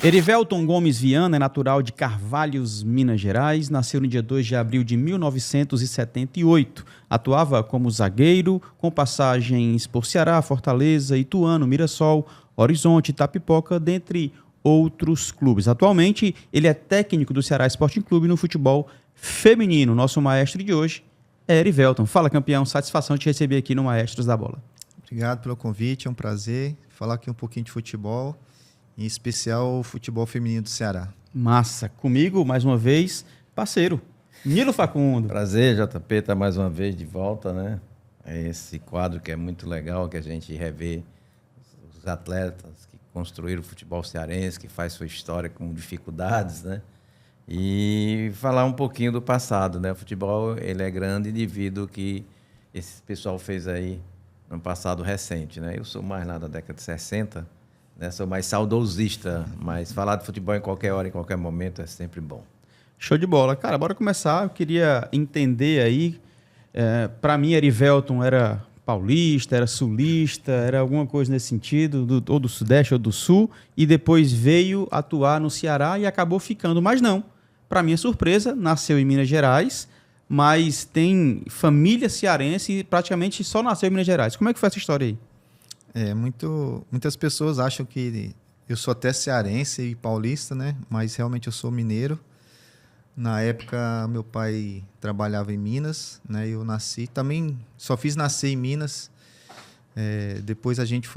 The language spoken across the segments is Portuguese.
Erivelton Gomes Viana é natural de Carvalhos, Minas Gerais. Nasceu no dia 2 de abril de 1978. Atuava como zagueiro, com passagens por Ceará, Fortaleza, Ituano, Mirassol, Horizonte, Itapipoca, dentre outros clubes. Atualmente, ele é técnico do Ceará Sporting Clube no futebol feminino. Nosso maestro de hoje é Erivelton. Fala, campeão. Satisfação de te receber aqui no Maestros da Bola. Obrigado pelo convite, é um prazer falar aqui um pouquinho de futebol, em especial o futebol feminino do Ceará. Massa. Comigo, mais uma vez, parceiro, Nilo Facundo. Prazer, JP, estar mais uma vez de volta, né? É esse quadro que é muito legal, que a gente revê os atletas que construíram o futebol cearense, que faz sua história com dificuldades, né? E falar um pouquinho do passado, né? O futebol, ele é grande devido ao que esse pessoal fez aí no passado recente, né? Eu sou mais lá da década de 60, né? Sou mais saudosista, mas falar de futebol em qualquer hora, em qualquer momento é sempre bom. Show de bola. Cara, bora começar. Eu queria entender aí, para mim, Erivelton era paulista, era sulista, era alguma coisa nesse sentido, ou do Sudeste ou do Sul, e depois veio atuar no Ceará e acabou ficando. Mas não, para minha surpresa, nasceu em Minas Gerais, mas tem família cearense e praticamente só nasceu em Minas Gerais. Como é que foi essa história aí? Muitas pessoas acham que eu sou até cearense e paulista, né? Mas realmente eu sou mineiro. Na época, meu pai trabalhava em Minas, né? Eu nasci, também só fiz nascer em Minas. Depois a gente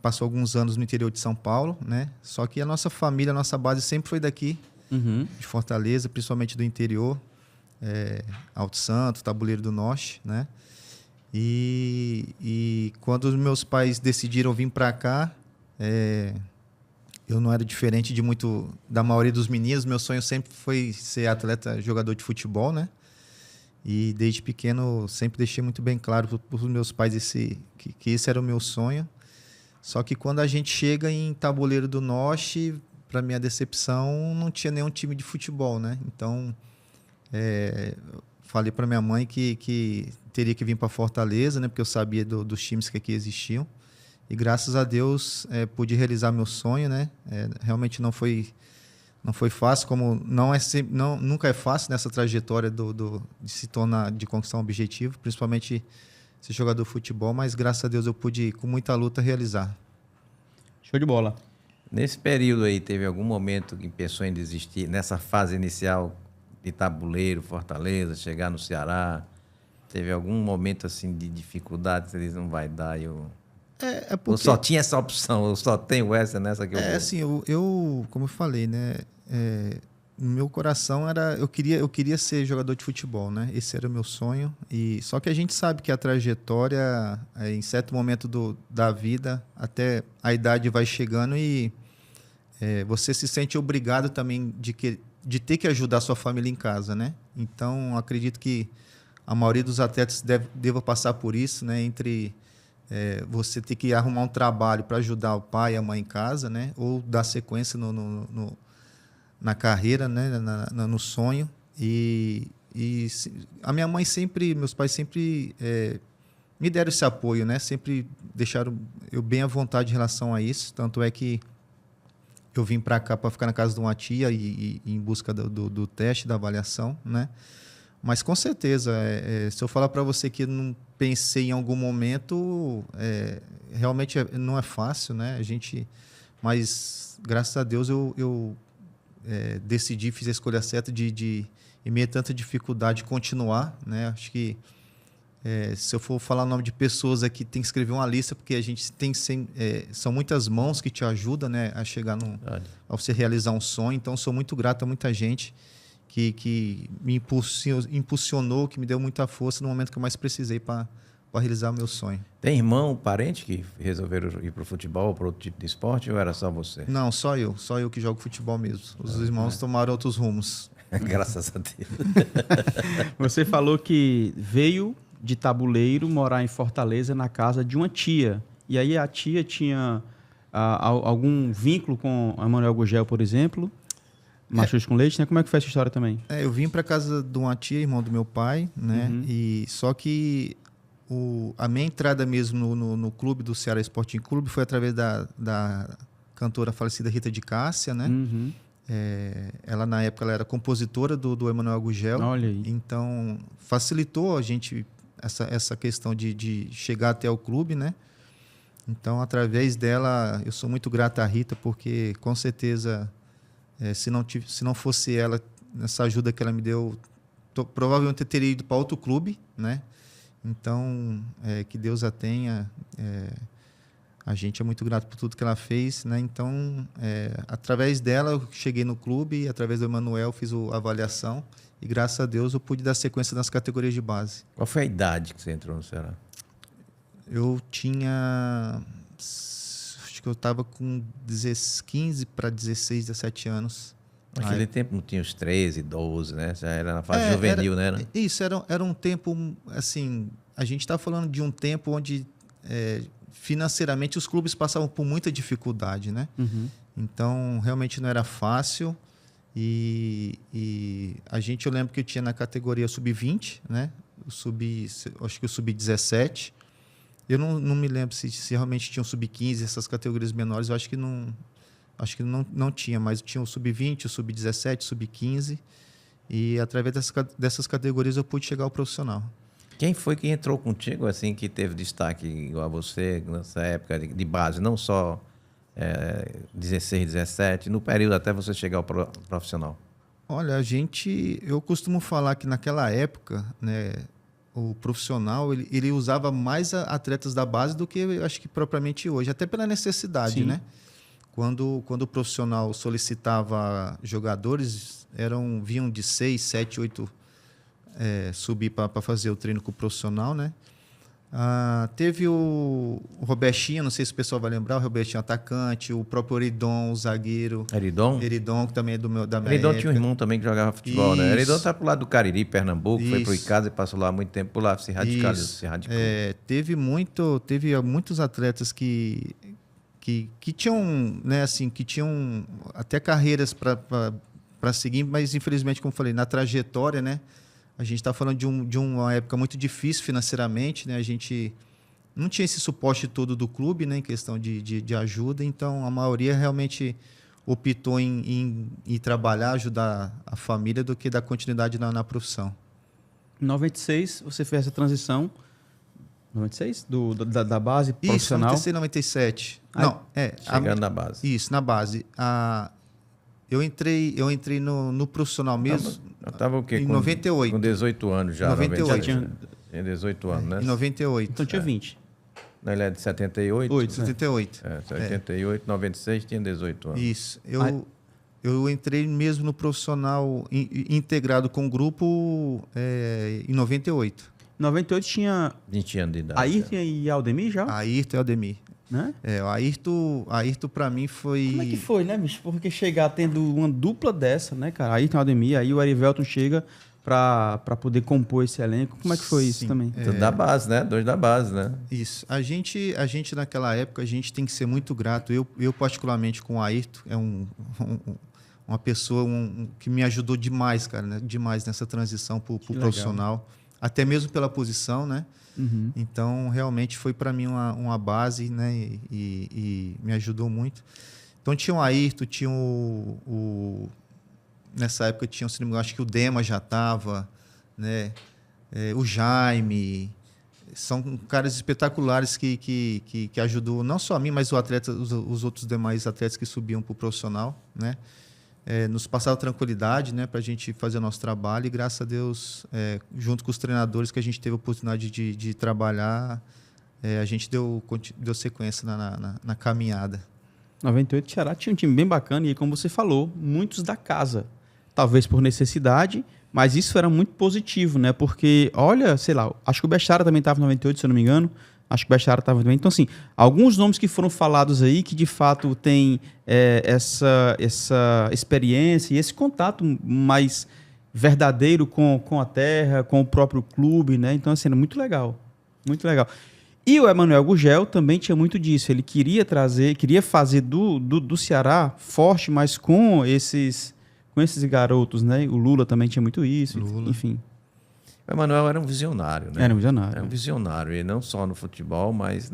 passou alguns anos no interior de São Paulo, né? Só que a nossa família, a nossa base sempre foi daqui, de Fortaleza, principalmente do interior. Alto Santo, Tabuleiro do Norte, né? E quando os meus pais decidiram vir para cá, eu não era diferente da maioria dos meninos. Meu sonho sempre foi ser atleta, jogador de futebol, né? E desde pequeno sempre deixei muito bem claro para os meus pais que esse era o meu sonho. Só que quando a gente chega em Tabuleiro do Norte, para minha decepção, não tinha nenhum time de futebol, né? Então falei para minha mãe que teria que vir para Fortaleza, né? Porque eu sabia dos times que aqui existiam. E graças a Deus pude realizar meu sonho, né? Realmente não foi fácil, como nunca é fácil nessa trajetória de conquistar um objetivo, principalmente ser jogador de futebol, mas graças a Deus eu pude, com muita luta, realizar. Show de bola. Nesse período aí, teve algum momento que pensou em desistir, nessa fase inicial de Tabuleiro, Fortaleza, chegar no Ceará? Teve algum momento assim de dificuldade, você diz, não vai dar, eu só tinha essa opção, eu só tenho essa nessa que eu vou. Assim, como eu falei, né? No meu coração eu queria ser jogador de futebol, né? Esse era o meu sonho. Só que a gente sabe que a trajetória, em certo momento da vida, até a idade vai chegando e você se sente obrigado também de ter que ajudar a sua família em casa, né? Então, acredito que a maioria dos atletas deva passar por isso, né? Entre você ter que arrumar um trabalho para ajudar o pai e a mãe em casa, né? Ou dar sequência na carreira, né? No sonho. A minha mãe meus pais sempre me deram esse apoio, né? Sempre deixaram eu bem à vontade em relação a isso. Tanto é que eu vim para cá para ficar na casa de uma tia e em busca do teste, da avaliação, né? Mas com certeza, se eu falar para você que não pensei em algum momento, realmente não é fácil, né? Mas graças a Deus eu decidi, fiz a escolha certa de em meio a tanta dificuldade, continuar, né? Acho que se eu for falar o nome de pessoas aqui, tem que escrever uma lista, porque a gente são muitas mãos que te ajudam, né, a chegar a você realizar um sonho. Então, sou muito grato a muita gente que me impulsionou, que me deu muita força no momento que eu mais precisei para realizar o meu sonho. Tem irmão, parente que resolveram ir para o futebol ou para outro tipo de esporte, ou era só você? Não, só eu que jogo futebol mesmo. Os irmãos tomaram outros rumos. Graças a Deus. Você falou que veio de Tabuleiro morar em Fortaleza na casa de uma tia. E aí a tia tinha algum vínculo com a Manuel Gugel, por exemplo? Machos com leite, né? Como é que foi essa história também? Eu vim para casa de uma tia, irmão do meu pai, né? E só que a minha entrada mesmo no clube do Ceará Sporting Clube foi através da cantora falecida Rita de Cássia, né? Uhum. Ela, na época, ela era compositora do Emanuel Gugel. Olha aí. Então, facilitou a gente essa questão de chegar até o clube, né? Então, através dela, eu sou muito grato à Rita, porque, com certeza, se não fosse ela, essa ajuda que ela me deu, provavelmente eu teria ido para outro clube, né? Então, que Deus a tenha. A gente é muito grato por tudo que ela fez, né? Então, através dela, eu cheguei no clube, e através do Emanuel, fiz a avaliação, e graças a Deus eu pude dar sequência nas categorias de base. Qual foi a idade que você entrou no Ceará? Eu tinha... Acho que eu estava com 15 para 16, 17 anos. Naquele tempo não tinha os 13, 12, né? Já era na fase juvenil, né? Isso, era um tempo, assim... A gente está falando de um tempo onde, financeiramente, os clubes passavam por muita dificuldade, né? Uhum. Então, realmente não era fácil. E eu lembro que eu tinha na categoria sub-20, né? Acho que o sub-17. Eu não me lembro se realmente tinha o sub-15, essas categorias menores. Eu acho que não tinha, mas tinha o sub-20, o sub-17, o sub-15. E através dessas categorias eu pude chegar ao profissional. Quem foi que entrou contigo, assim, que teve destaque igual a você nessa época de base, não só 16, 17, no período até você chegar ao profissional? Olha, eu costumo falar que naquela época, né, o profissional ele usava mais atletas da base do que eu acho que propriamente hoje, até pela necessidade, Sim. né? Quando o profissional solicitava jogadores, vinham de 6, 7, 8 subir para fazer o treino com o profissional, né? Teve o Robertinho, não sei se o pessoal vai lembrar, o Robertinho atacante, o próprio Eridon, o zagueiro. Eridon, que também é da minha Eridon época. tinha um irmão também que jogava futebol, né? Eridon tá pro lado do Cariri, Pernambuco, foi pro Icasa e passou lá há muito tempo por lá, se radicalizou. Teve muitos atletas que tinham, né, assim, que tinham até carreiras para seguir, mas infelizmente, como eu falei, na trajetória, né? A gente está falando de uma época muito difícil financeiramente, né? A gente não tinha esse suporte todo do clube, né? Em questão de ajuda, então a maioria realmente optou em trabalhar, ajudar a família, do que dar continuidade na profissão. Em 96, você fez essa transição. 96? Da base profissional? Isso, 96, 97. Chegando na base. Isso, na base. Eu entrei no profissional mesmo. Eu estava o quê? Em 98. Com 18 anos já. 98. Já tinha 18 anos, né? Em 98. Então tinha 20. Não, ele é de 78? 78. 88, 96, tinha 18 anos. Isso. Eu entrei mesmo no profissional integrado com o grupo em 98. Em 98 tinha 20 anos de idade. Ayrton e Aldemir já? Ayrton e Aldemir. Né? O Ayrton para mim foi... Como é que foi, né, bicho? Porque chegar tendo uma dupla dessa, né, cara? Ayrton e Aldemir, aí o Erivelton chega para poder compor esse elenco. Como é que foi isso também? Tudo da base, né? 2 da base, né? Isso. A gente naquela época, a gente tem que ser muito grato. Eu particularmente, com o Ayrton, é uma pessoa que me ajudou demais, cara, né? Demais nessa transição para o profissional. Até mesmo pela posição, né? Uhum. Então, realmente foi para mim uma base, né? E me ajudou muito. Então, tinha o Ayrton, tinha nessa época tinha, se não me engano, acho que o Dema já estava, né? O Jaime. São caras espetaculares que ajudou não só a mim, mas os outros demais atletas que subiam para o profissional, né? Nos passaram tranquilidade, né, para a gente fazer o nosso trabalho, e graças a Deus, junto com os treinadores que a gente teve a oportunidade de trabalhar, a gente deu sequência na caminhada. 98, o Ceará tinha um time bem bacana e, como você falou, muitos da casa. Talvez por necessidade, mas isso era muito positivo, né? Porque, olha, sei lá, acho que o Bechara também estava em 98, se eu não me engano. Acho que o Bechara estava também. Então, assim, alguns nomes que foram falados aí que, de fato, têm essa experiência e esse contato mais verdadeiro com a terra, com o próprio clube, né? Então, assim, era muito legal. Muito legal. E o Emanuel Gugel também tinha muito disso. Ele queria fazer do Ceará forte, mas com esses garotos, né? O Lula também tinha muito isso, enfim. O Emanuel era um visionário, né? Era um visionário. Era um visionário, e não só no futebol, mas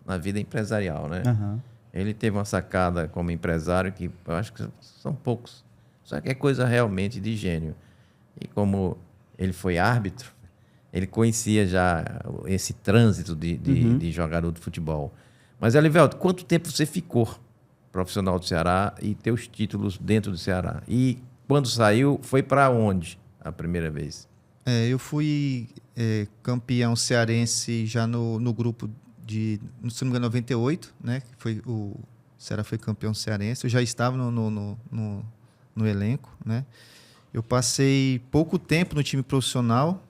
na vida empresarial, né? Uhum. ele teve uma sacada como empresário que eu acho que são poucos. Só que é coisa realmente de gênio. E como ele foi árbitro, ele conhecia já esse trânsito de jogador de futebol. Mas, Elivelto, quanto tempo você ficou profissional do Ceará e teus títulos dentro do Ceará? E quando saiu, foi para onde a primeira vez? Eu fui campeão cearense já no grupo de, se não me engano, 98, né? Que foi o Ceará foi campeão cearense. Eu já estava no elenco, né? Eu passei pouco tempo no time profissional.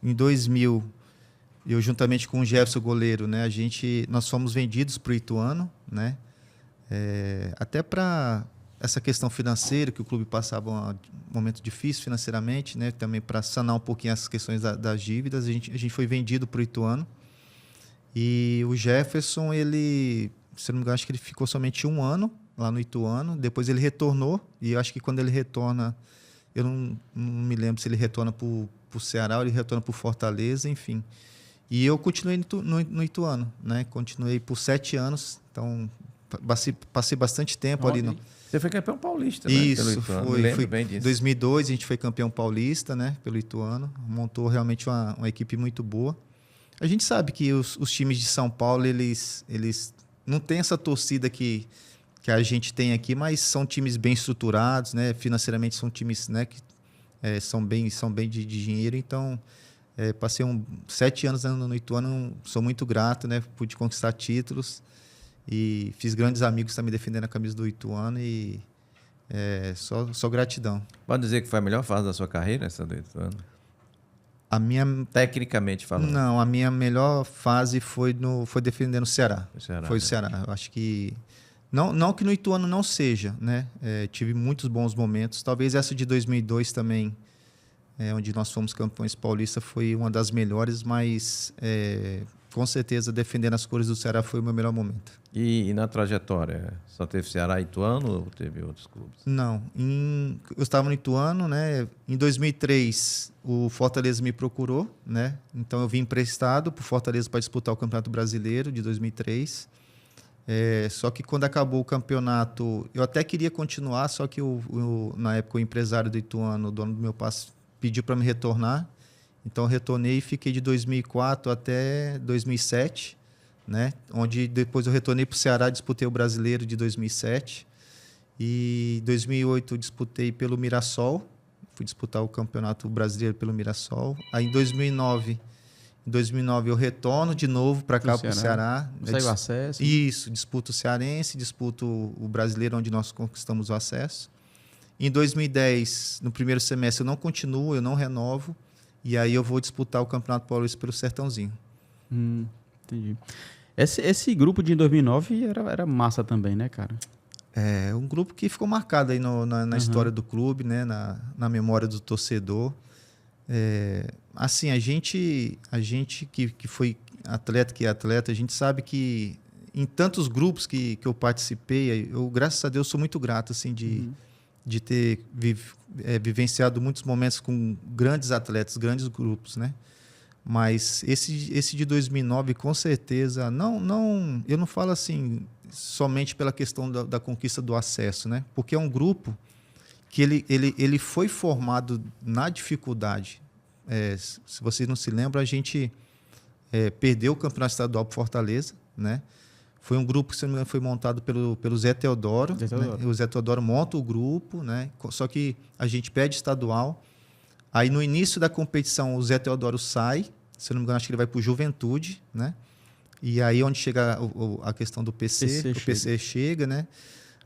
Em 2000, eu juntamente com o Jefferson, goleiro, né? Nós fomos vendidos para o Ituano, né? Até para essa questão financeira, que o clube passava um momento difícil financeiramente, né? Também para sanar um pouquinho essas questões das dívidas, a gente foi vendido para o Ituano. E o Jefferson, ele, se não me engano, acho que ele ficou somente 1 ano lá no Ituano. Depois ele retornou, e eu acho que quando ele retorna, eu não me lembro se ele retorna para o Ceará ou ele retorna para o Fortaleza, enfim. E eu continuei no Ituano, né? Continuei por 7 anos, então passei bastante tempo ali no... Você foi campeão paulista, né? Isso, Pelo Ituano. foi Bem disso. 2002, a gente foi campeão paulista, né? Pelo Ituano. Montou realmente uma equipe muito boa. A gente sabe que os times de São Paulo, eles não têm essa torcida que a gente tem aqui, mas são times bem estruturados, né? Financeiramente são times, né, que são bem de dinheiro. Então, passei 7 anos no Ituano, sou muito grato, né? Pude conquistar títulos e fiz grandes amigos também defendendo a camisa do Ituano e só gratidão. Pode dizer que foi a melhor fase da sua carreira, essa do Ituano? Tecnicamente falando. Não, a minha melhor fase foi defendendo o Ceará. Foi o né? Ceará. Eu acho que... Não que no Ituano não seja, né? Tive muitos bons momentos. Talvez essa de 2002 também, onde nós fomos campeões paulistas, foi uma das melhores, mas com certeza defendendo as cores do Ceará foi o meu melhor momento. E na trajetória, só teve Ceará e Ituano ou teve outros clubes? Não. Eu estava no Ituano, né? Em 2003, o Fortaleza me procurou, né? Então eu vim emprestado para o Fortaleza para disputar o Campeonato Brasileiro de 2003. Só que quando acabou o campeonato, eu até queria continuar, só que na época o empresário do Ituano, o dono do meu passe, pediu para me retornar. Então eu retornei e fiquei de 2004 até 2007, né? Onde depois eu retornei para o Ceará, disputei o Brasileiro de 2007. E em 2008 eu disputei pelo Mirassol, fui disputar o Campeonato Brasileiro pelo Mirassol. Aí em 2009 eu retorno de novo para cá, para o Ceará. Saiu o acesso. Isso, disputo o Cearense, disputo o Brasileiro, onde nós conquistamos o acesso. Em 2010, no primeiro semestre, eu não continuo, eu não renovo. E aí eu vou disputar o Campeonato Paulista pelo Sertãozinho. Entendi. Esse grupo de 2009 era massa também, né, cara? Um grupo que ficou marcado aí na história do clube, né, na memória do torcedor. Assim, a gente que foi atleta, a gente sabe que em tantos grupos que eu participei, eu, graças a Deus, sou muito grato assim, de ter vivenciado muitos momentos com grandes atletas, grandes grupos, né? Mas esse de 2009, com certeza, eu não falo assim somente pela questão da conquista do acesso, né? Porque é um grupo que ele foi formado na dificuldade. Se vocês não se lembram, a gente perdeu o campeonato estadual para Fortaleza, né? Foi um grupo que, se não me engano, foi montado pelo Zé Teodoro. Né? O Zé Teodoro monta o grupo, né? Só que a gente perde estadual. Aí, no início da competição, o Zé Teodoro sai. Se não me engano, acho que ele vai para o Juventude, né? E aí, onde chega a questão do PC, o PC chega, né?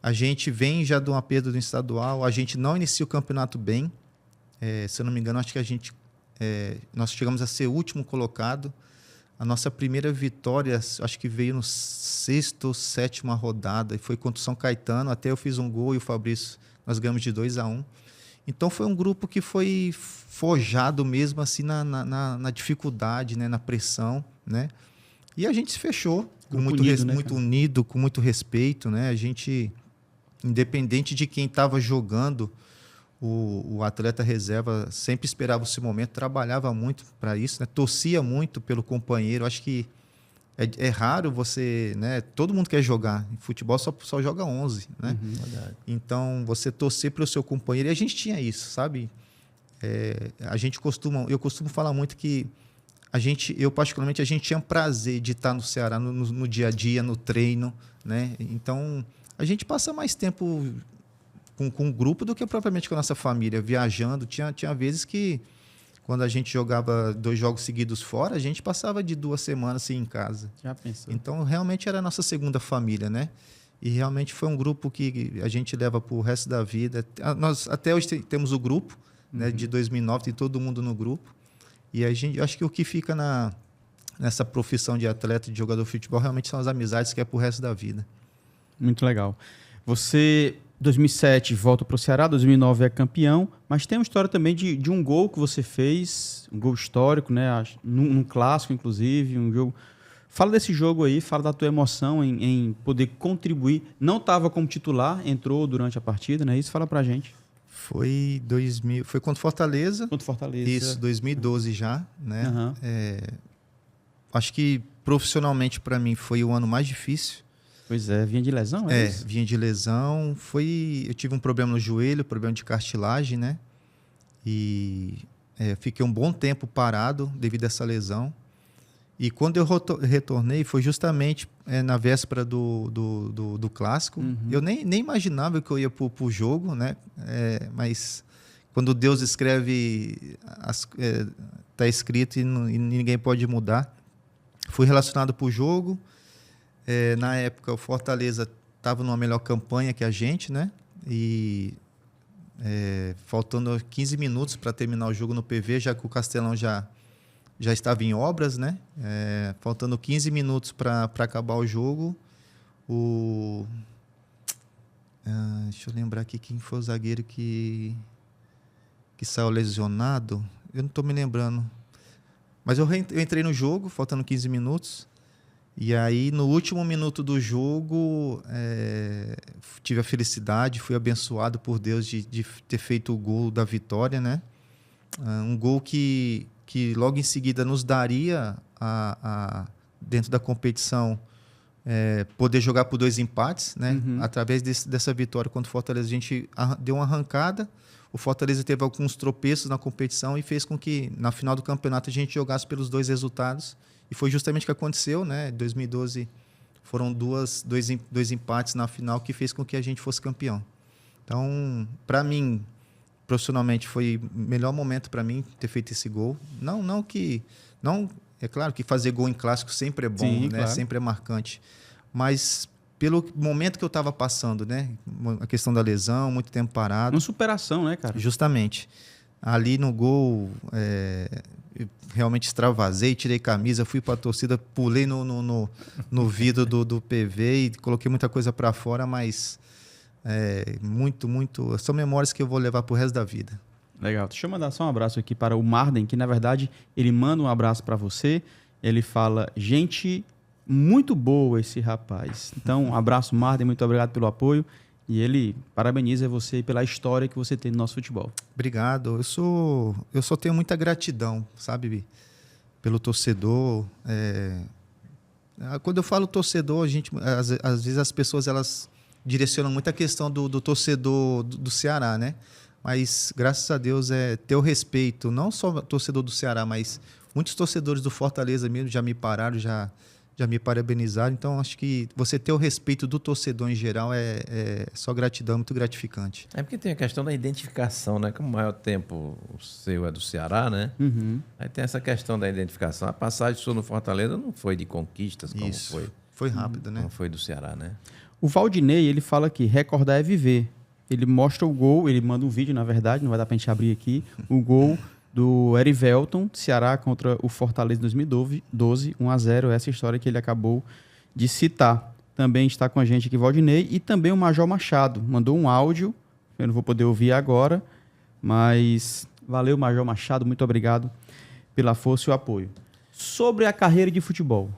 A gente vem já de uma perda do estadual. A gente não inicia o campeonato bem. Se eu não me engano, acho que nós chegamos a ser o último colocado. A nossa primeira vitória, acho que veio no 6ª ou 7ª rodada, e foi contra o São Caetano. Até eu fiz um gol e o Fabrício, nós ganhamos de 2-1. Então, foi um grupo que foi forjado mesmo assim na dificuldade, né, na pressão, né? E a gente se fechou, muito unido, com muito respeito, né? A gente, independente de quem estava jogando, o atleta reserva sempre esperava esse momento, trabalhava muito para isso, né? Torcia muito pelo companheiro. Acho que É raro você, né? Todo mundo quer jogar. Em futebol só joga 11, né? Verdade. Então, você torcer para o seu companheiro. E a gente tinha isso, sabe? Eu costumo falar muito que eu particularmente, a gente tinha prazer de estar no Ceará no dia a dia, no treino, né? Então, a gente passa mais tempo com o grupo do que propriamente com a nossa família, viajando. Tinha vezes que, quando a gente jogava 2 jogos seguidos fora, a gente passava de 2 semanas assim, em casa. Já pensou? Então, realmente era a nossa segunda família, né? E realmente foi um grupo que a gente leva para o resto da vida. Nós até hoje temos o grupo, né, de 2009, tem todo mundo no grupo. E acho que o que fica nessa profissão de atleta, de jogador de futebol, realmente são as amizades que é para o resto da vida. Muito legal. Você, 2007, volta para o Ceará, 2009 é campeão, mas tem uma história também de um gol que você fez, um gol histórico, né? Num clássico, inclusive, um jogo. Fala desse jogo aí, fala da tua emoção em poder contribuir. Não estava como titular, entrou durante a partida, né? Isso fala pra gente. Foi contra o Fortaleza. Contra o Fortaleza. Isso, 2012 já, né? Uhum. Acho que profissionalmente para mim foi o ano mais difícil. Pois é, vinha de lesão, isso? Vinha de lesão. Eu tive um problema no joelho, problema de cartilagem, né? E fiquei um bom tempo parado devido a essa lesão. E quando eu retornei, foi justamente na véspera do clássico. Uhum. Eu nem imaginava que eu ia para o jogo, né? Mas quando Deus escreve, está escrito e ninguém pode mudar. Fui relacionado para o jogo. Na época, o Fortaleza estava numa melhor campanha que a gente, né? E faltando 15 minutos para terminar o jogo no PV, já que o Castelão já estava em obras, né? Faltando 15 minutos para acabar o jogo, deixa eu lembrar aqui quem foi o zagueiro que saiu lesionado. Eu não estou me lembrando. Mas eu entrei no jogo, faltando 15 minutos. E aí, no último minuto do jogo, tive a felicidade, fui abençoado por Deus de ter feito o gol da vitória, né? Um gol que logo em seguida nos daria, dentro da competição, poder jogar por 2 empates, né? Uhum. Através dessa vitória contra o Fortaleza, a gente deu uma arrancada. O Fortaleza teve alguns tropeços na competição e fez com que, na final do campeonato, a gente jogasse pelos 2 resultados. E foi justamente o que aconteceu, né? Em 2012, foram dois empates na final que fez com que a gente fosse campeão. Então, para mim, profissionalmente, foi o melhor momento para mim ter feito esse gol. É claro que fazer gol em clássico sempre é bom, sim, né? Claro. Sempre é marcante. Mas pelo momento que eu estava passando, né? A questão da lesão, muito tempo parado. Uma superação, né, cara? Justamente. Ali no gol, eu realmente extravasei, tirei camisa, fui para a torcida, pulei no vidro do PV e coloquei muita coisa para fora, mas são memórias que eu vou levar para o resto da vida. Legal. Deixa eu mandar só um abraço aqui para o Marden, que na verdade ele manda um abraço para você. Ele fala, gente, muito boa esse rapaz. Então, um abraço, Marden, muito obrigado pelo apoio. E ele parabeniza você pela história que você tem no nosso futebol. Obrigado. Eu só tenho muita gratidão, sabe, pelo torcedor. Quando eu falo torcedor, às vezes as pessoas elas direcionam muito a questão do torcedor do Ceará, né? Mas, graças a Deus, ter o respeito, não só torcedor do Ceará, mas muitos torcedores do Fortaleza mesmo já me pararam, já me parabenizaram. Então, acho que você ter o respeito do torcedor em geral é só gratidão, muito gratificante. Porque tem a questão da identificação, né? Como o maior tempo o seu é do Ceará, né? Uhum. Aí tem essa questão da identificação. A passagem sua no Fortaleza não foi de conquistas, como Isso. foi. Foi rápido, né? Não foi do Ceará, né? O Valdinei, ele fala que recordar é viver. Ele mostra o gol, ele manda um vídeo, na verdade, não vai dar pra gente abrir aqui, o gol do Erivelton, Ceará contra o Fortaleza em 2012, 1-0, essa história que ele acabou de citar. Também está com a gente aqui Valdinei e também o Major Machado, mandou um áudio, eu não vou poder ouvir agora, mas valeu, Major Machado, muito obrigado pela força e o apoio. Sobre a carreira de futebol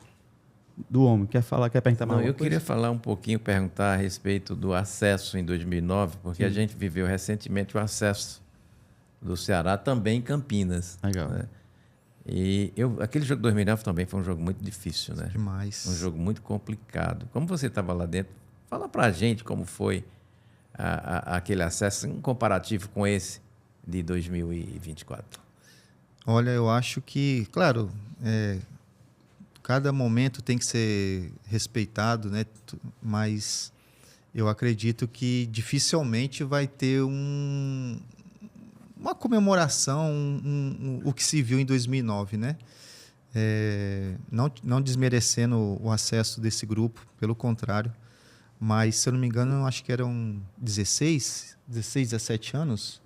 do homem, quer perguntar mais Eu alguma coisa? queria falar um pouquinho, perguntar a respeito do acesso em 2009, porque a gente viveu recentemente o acesso do Ceará também em Campinas. Legal. Né? Aquele jogo de 2009 também foi um jogo muito difícil, né? Demais. Um jogo muito complicado. Como você estava lá dentro, fala pra gente como foi aquele acesso em comparativo com esse de 2024. Olha, eu acho que, claro, cada momento tem que ser respeitado, né? Mas eu acredito que dificilmente vai ter uma comemoração, o que se viu em 2009, né? Não desmerecendo o acesso desse grupo, pelo contrário. Mas, se eu não me engano, eu acho que eram 16, 17 anos.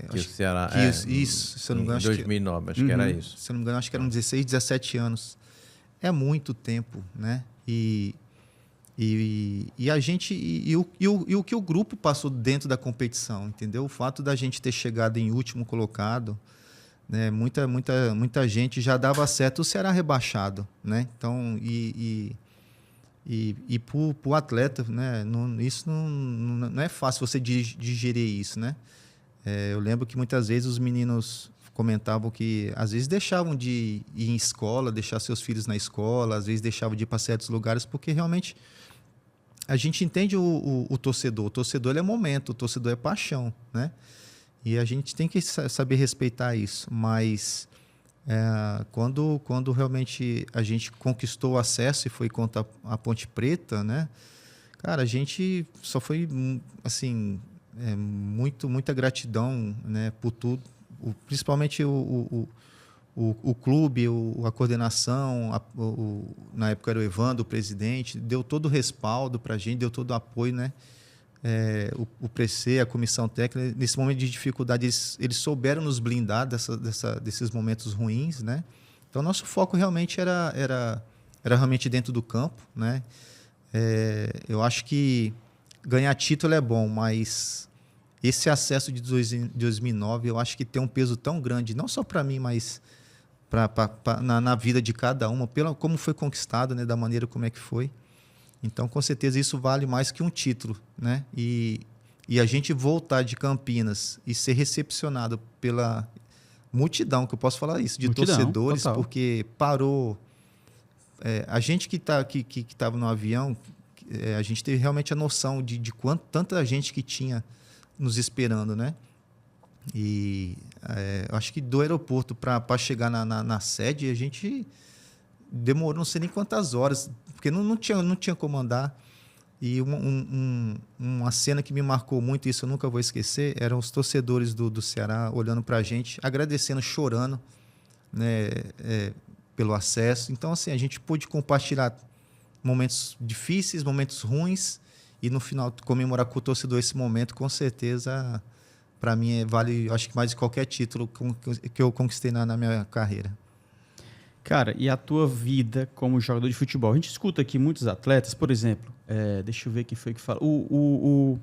Que o Ceará... Isso, se eu não me engano... Em 2009, acho que era isso. Se eu não me engano, acho que eram 16, 17 anos. É muito tempo, né? E a gente... E o que o grupo passou dentro da competição, entendeu? O fato da gente ter chegado em último colocado, né? Muita gente já dava certo o Ceará rebaixado, né? Então, para o atleta, né? Isso não é fácil você digerir isso, né? Eu lembro que muitas vezes os meninos comentavam que às vezes deixavam de ir em escola, deixar seus filhos na escola, às vezes deixavam de ir para certos lugares, porque realmente a gente entende o torcedor. O torcedor ele é momento, o torcedor é paixão, né? E a gente tem que saber respeitar isso. Mas quando realmente a gente conquistou o acesso e foi contra a Ponte Preta, né? Cara, a gente só foi, assim... muita gratidão, né, por tudo, principalmente o clube, a coordenação, na época era o Evandro, o presidente, deu todo o respaldo para a gente, deu todo o apoio, né? O PC, a comissão técnica, nesse momento de dificuldade, eles souberam nos blindar desses momentos ruins, né? Então, nosso foco realmente era realmente dentro do campo, né? Eu acho que ganhar título é bom, mas esse acesso de 2009 eu acho que tem um peso tão grande, não só para mim, mas na vida de cada uma, como foi conquistado, né, da maneira como é que foi. Então, com certeza, isso vale mais que um título, né? E a gente voltar de Campinas e ser recepcionado pela multidão, que eu posso falar isso, de torcedores, total. Porque parou... a gente que estava no avião... a gente teve realmente a noção de tanta gente que tinha nos esperando, né? E acho que do aeroporto para chegar na sede, a gente demorou não sei nem quantas horas, porque não tinha como andar. E uma cena que me marcou muito, isso eu nunca vou esquecer, eram os torcedores do Ceará olhando para a gente, agradecendo, chorando, né? Pelo acesso. Então, assim, a gente pôde compartilhar momentos difíceis, momentos ruins, e no final comemorar com o torcedor esse momento, com certeza, para mim, vale, acho que mais de qualquer título que eu conquistei na minha carreira. Cara, e a tua vida como jogador de futebol? A gente escuta aqui muitos atletas, por exemplo, deixa eu ver quem foi que fala. O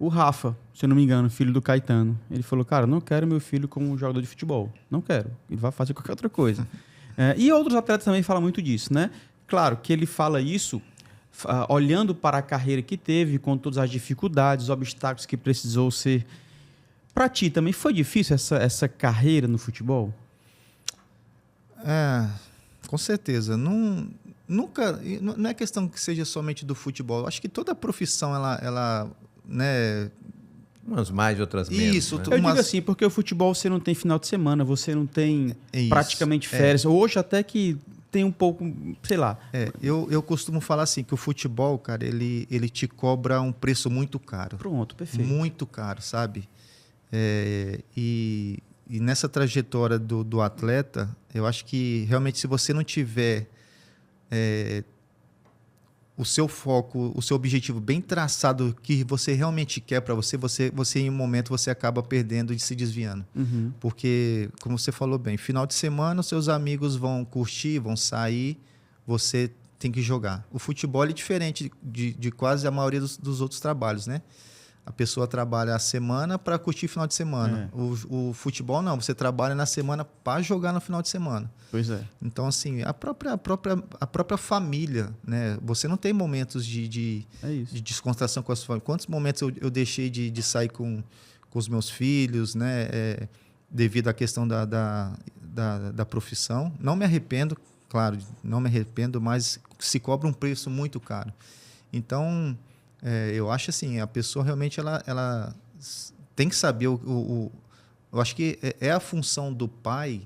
Rafa, se eu não me engano, filho do Caetano, ele falou, cara, não quero meu filho como jogador de futebol. Não quero. Ele vai fazer qualquer outra coisa. E outros atletas também falam muito disso, né? Claro que ele fala isso olhando para a carreira que teve, com todas as dificuldades, os obstáculos que precisou ser. Para ti também foi difícil essa carreira no futebol? Com certeza. Não é questão que seja somente do futebol. Eu acho que toda profissão, ela né... Umas mais, outras menos. Isso. Né? Eu digo assim, porque o futebol você não tem final de semana, você não tem praticamente férias. Hoje até que tem um pouco, sei lá. Eu costumo falar assim, que o futebol, cara, ele te cobra um preço muito caro. Pronto, perfeito. Muito caro, sabe? E nessa trajetória do atleta, eu acho que realmente se você não tiver o seu foco, o seu objetivo bem traçado, que você realmente quer para você em um momento você acaba perdendo e se desviando. Uhum. Porque, como você falou bem, final de semana os seus amigos vão curtir, vão sair, você tem que jogar. O futebol é diferente de quase a maioria dos outros trabalhos, né? A pessoa trabalha a semana para curtir final de semana. O futebol não, você trabalha na semana para jogar no final de semana. Pois é. Então, assim, a própria família, né? Você não tem momentos de descontração com a sua família. Quantos momentos eu deixei de sair com os meus filhos, né? devido à questão da profissão. Não me arrependo, claro, não me arrependo, mas se cobra um preço muito caro. Então, eu acho assim, a pessoa realmente ela tem que saber eu acho que é a função do pai,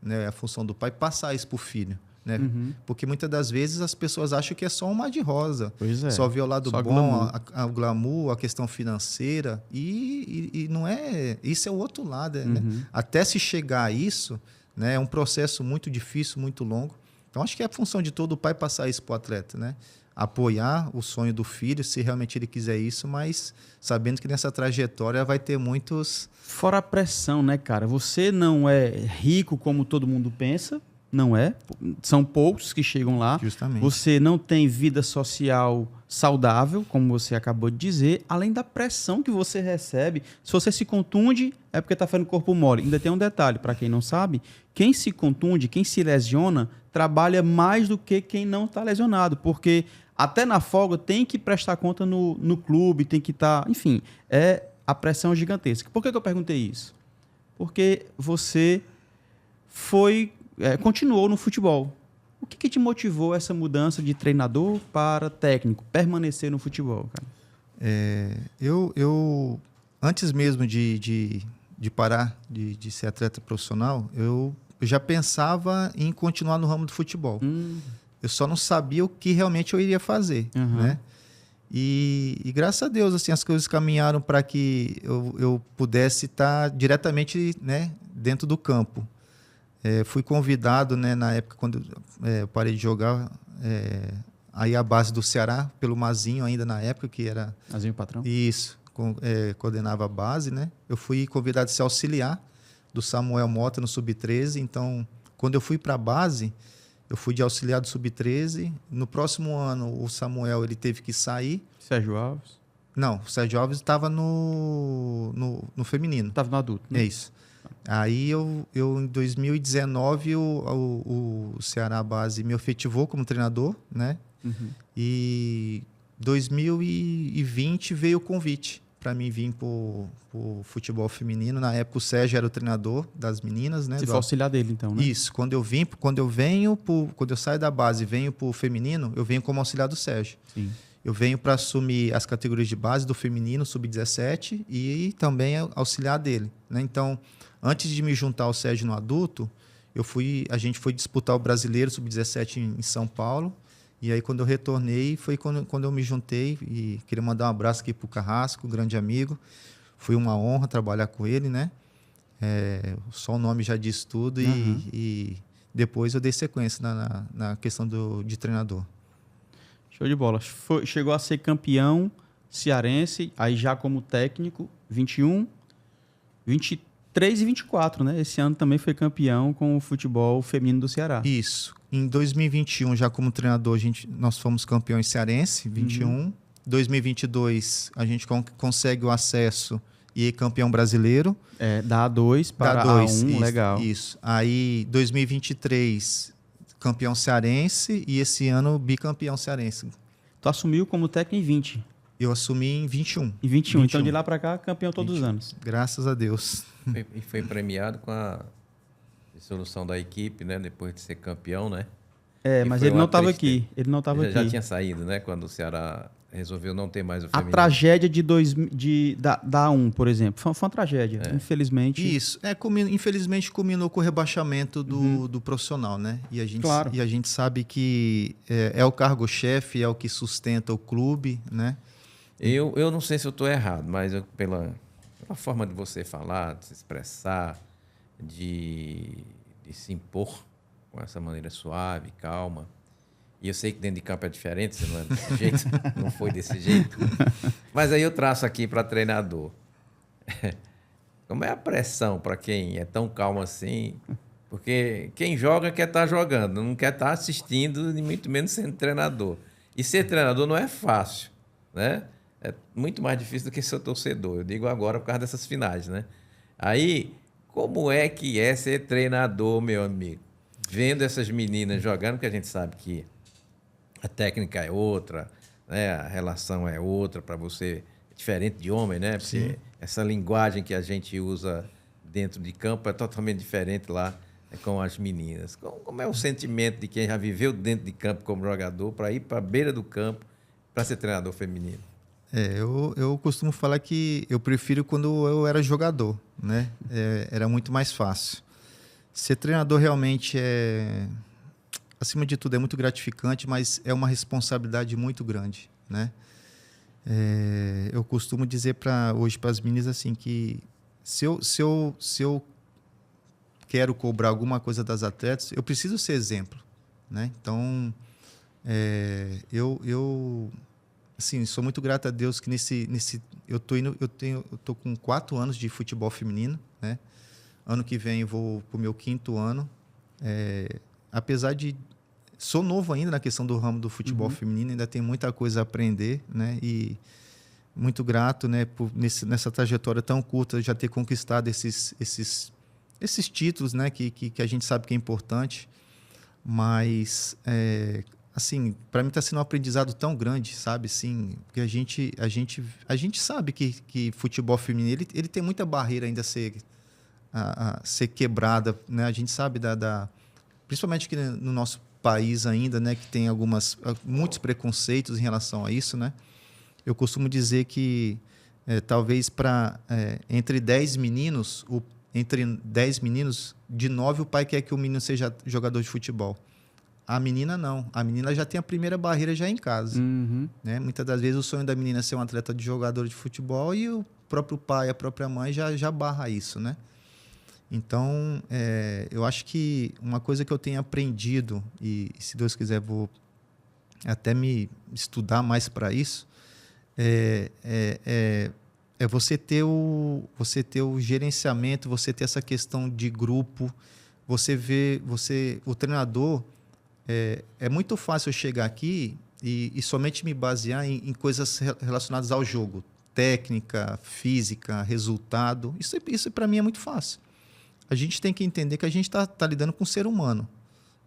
né? É a função do pai passar isso para o filho. Né? Porque muitas das vezes as pessoas acham que é só um mar de rosa, só vê o lado bom, o glamour, a questão financeira, e não é, isso é o outro lado, né? Até se chegar a isso, né, é um processo muito difícil, muito longo. Então acho que é a função de todo pai passar isso para o atleta, né? Apoiar o sonho do filho, se realmente ele quiser isso, mas sabendo que nessa trajetória vai ter muitos... Fora a pressão, né, cara? Você não é rico como todo mundo pensa. Não é. São poucos que chegam lá. Justamente. Você não tem vida social saudável, como você acabou de dizer, além da pressão que você recebe. Se você se contunde, é porque está fazendo corpo mole. Ainda tem um detalhe, para quem não sabe, quem se contunde, quem se lesiona, trabalha mais do que quem não está lesionado, porque até na folga tem que prestar conta no clube, tem que estar... Enfim, a pressão gigantesca. Por que eu perguntei isso? Porque você continuou no futebol. O que te motivou essa mudança de treinador para técnico, permanecer no futebol, cara? Eu antes mesmo de parar de ser atleta profissional, eu já pensava em continuar no ramo do futebol. Eu só não sabia o que realmente eu iria fazer, né? E graças a Deus, assim, as coisas caminharam para que eu pudesse estar diretamente, né, dentro do campo. Fui convidado, né, na época, quando eu parei de jogar, aí a base do Ceará, pelo Mazinho ainda na época, que era... Mazinho Patrão? Isso, coordenava a base, né? Eu fui convidado a ser auxiliar do Samuel Mota no Sub-13, então, quando eu fui para a base, eu fui de auxiliar do Sub-13. No próximo ano, o Samuel ele teve que sair. Sérgio Alves? Não, o Sérgio Alves estava no feminino. Estava no adulto, né? É isso. Aí eu em 2019 o Ceará Base me efetivou como treinador, né? E 2020 veio o convite para mim vir para o futebol feminino. Na época o Sérgio era o treinador das meninas, né? Você foi auxiliar dele, então, né? Isso. Quando eu saio da base e venho para o feminino, eu venho como auxiliar do Sérgio. Sim. Eu venho para assumir as categorias de base do feminino, sub-17, e também auxiliar dele, né? Então, antes de me juntar ao Sérgio no adulto, a gente foi disputar o Brasileiro Sub-17 em São Paulo. E aí, quando eu retornei, foi quando eu me juntei. E queria mandar um abraço aqui para o Carrasco, grande amigo. Foi uma honra trabalhar com ele, né? Só o nome já diz tudo. E depois eu dei sequência na questão de treinador. Show de bola. Chegou a ser campeão cearense, aí já como técnico, 21, 23 e 24, né? Esse ano também foi campeão com o futebol feminino do Ceará. Isso. Em 2021, já como treinador, nós fomos campeões cearense, 21. 2022, a gente consegue o acesso e é campeão brasileiro. Da A2 para A2, A1, isso, legal. Isso. Aí, 2023, campeão cearense e esse ano bicampeão cearense. Tu assumiu como técnico em 20. Eu assumi em 21. Em 21. Então, de lá para cá, campeão todos 21. os anos. Graças a Deus. E foi premiado com a dissolução da equipe, né? Depois de ser campeão, né? Mas ele não estava aqui. Ele não estava aqui. Já tinha saído, né? Quando o Ceará resolveu não ter mais o feminino. A tragédia da A1, por exemplo, foi uma tragédia, infelizmente. Isso. Infelizmente, culminou com o rebaixamento do profissional, né? E a gente sabe que é o cargo-chefe, é o que sustenta o clube, né? Eu não sei se eu estou errado, mas pela forma de você falar, de se expressar, de se impor com essa maneira suave, calma. E eu sei que dentro de campo é diferente, você não é desse jeito, não foi desse jeito. Mas aí eu traço aqui para treinador. Como é a pressão para quem é tão calmo assim? Porque quem joga quer estar jogando, não quer estar assistindo, e muito menos sendo treinador. E ser treinador não é fácil, né? É muito mais difícil do que ser torcedor. Eu digo agora por causa dessas finais, né? Aí, como é que é ser treinador, meu amigo? Vendo essas meninas jogando, porque a gente sabe que a técnica é outra, né? A relação é outra para você, é diferente de homem, né? Porque essa linguagem que a gente usa dentro de campo é totalmente diferente lá com as meninas. Como é o sentimento de quem já viveu dentro de campo como jogador para ir para a beira do campo para ser treinador feminino? Eu costumo falar que eu prefiro quando eu era jogador, né? Era muito mais fácil. Ser treinador realmente acima de tudo, é muito gratificante, mas é uma responsabilidade muito grande, né? Eu costumo dizer hoje para as meninas assim que se eu quero cobrar alguma coisa das atletas, eu preciso ser exemplo, né? Então, eu assim, sou muito grato a Deus que eu tô com 4 anos de futebol feminino, né? Ano que vem eu vou pro meu 5º ano. Apesar de sou novo ainda na questão do ramo do futebol feminino, ainda tem muita coisa a aprender, né? E muito grato, né, nessa trajetória tão curta já ter conquistado esses títulos, né, que a gente sabe que é importante, mas assim, para mim está sendo um aprendizado tão grande, sabe, assim, porque a gente sabe que futebol feminino ele tem muita barreira ainda a ser quebrada, né? A gente sabe principalmente aqui no nosso país ainda, né, que tem muitos preconceitos em relação a isso, né? Eu costumo dizer que talvez entre 10 meninos, de 9 o pai quer que o menino seja jogador de futebol. A menina não. A menina já tem a primeira barreira já em casa. Né? Muitas das vezes o sonho da menina é ser um atleta de jogador de futebol e o próprio pai, a própria mãe já barra isso, né? Então, eu acho que uma coisa que eu tenho aprendido, e se Deus quiser vou até me estudar mais para isso, é você ter o gerenciamento, você ter essa questão de grupo, o treinador, é muito fácil eu chegar aqui e somente me basear em coisas relacionadas ao jogo, técnica, física, resultado. Isso para mim é muito fácil. A gente tem que entender que a gente está lidando com um ser humano,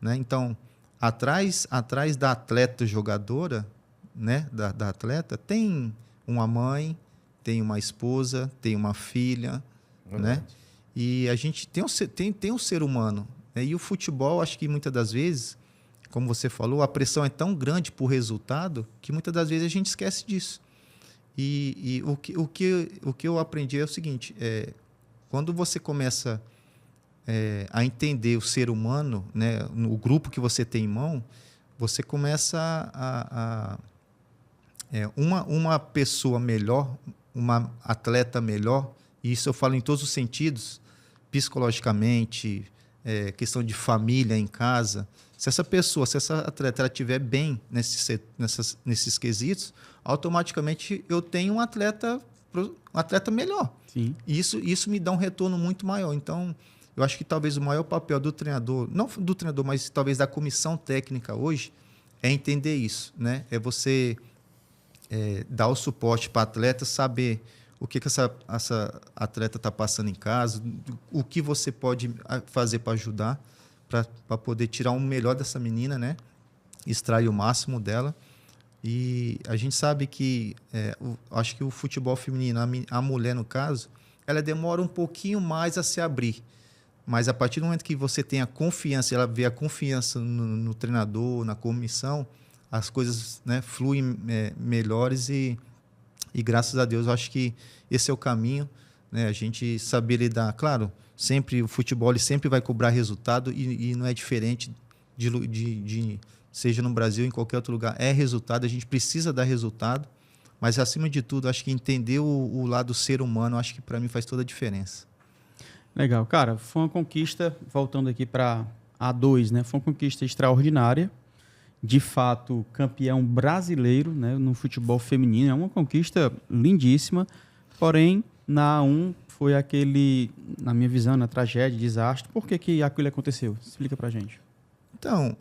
né? Então, atrás da atleta jogadora, né, da atleta, tem uma mãe, tem uma esposa, tem uma filha, né? E a gente tem um ser humano, né? E o futebol, acho que muitas das vezes, como você falou, a pressão é tão grande por resultado que muitas das vezes a gente esquece disso. E o que eu aprendi é o seguinte, quando você começa a entender o ser humano, né, o grupo que você tem em mão, você começa uma pessoa melhor, uma atleta melhor, e isso eu falo em todos os sentidos, psicologicamente, questão de família em casa. Se essa atleta ela estiver bem nesses quesitos, automaticamente eu tenho um atleta melhor. Sim. E isso me dá um retorno muito maior. Então, eu acho que talvez o maior papel do treinador, não do treinador, mas talvez da comissão técnica hoje, é entender isso, né? É você dar o suporte para a atleta, saber o que essa atleta está passando em casa, o que você pode fazer para ajudar, para poder tirar o melhor dessa menina, né? Extrair o máximo dela. E a gente sabe que, acho que o futebol feminino, a mulher no caso, ela demora um pouquinho mais a se abrir. Mas a partir do momento que você tem a confiança, ela vê a confiança no treinador, na comissão, as coisas, né, fluem melhores e graças a Deus eu acho que esse é o caminho, né? A gente saber lidar, claro, sempre o futebol ele sempre vai cobrar resultado e não é diferente seja no Brasil ou em qualquer outro lugar, é resultado, a gente precisa dar resultado, mas acima de tudo acho que entender o lado ser humano, acho que para mim faz toda a diferença. Legal. Cara, foi uma conquista, voltando aqui para A2, né? Foi uma conquista extraordinária. De fato, campeão brasileiro, né, no futebol feminino. É uma conquista lindíssima. Porém, na A1 foi aquele, na minha visão, na tragédia, desastre. Por que aquilo aconteceu? Explica pra gente. Então,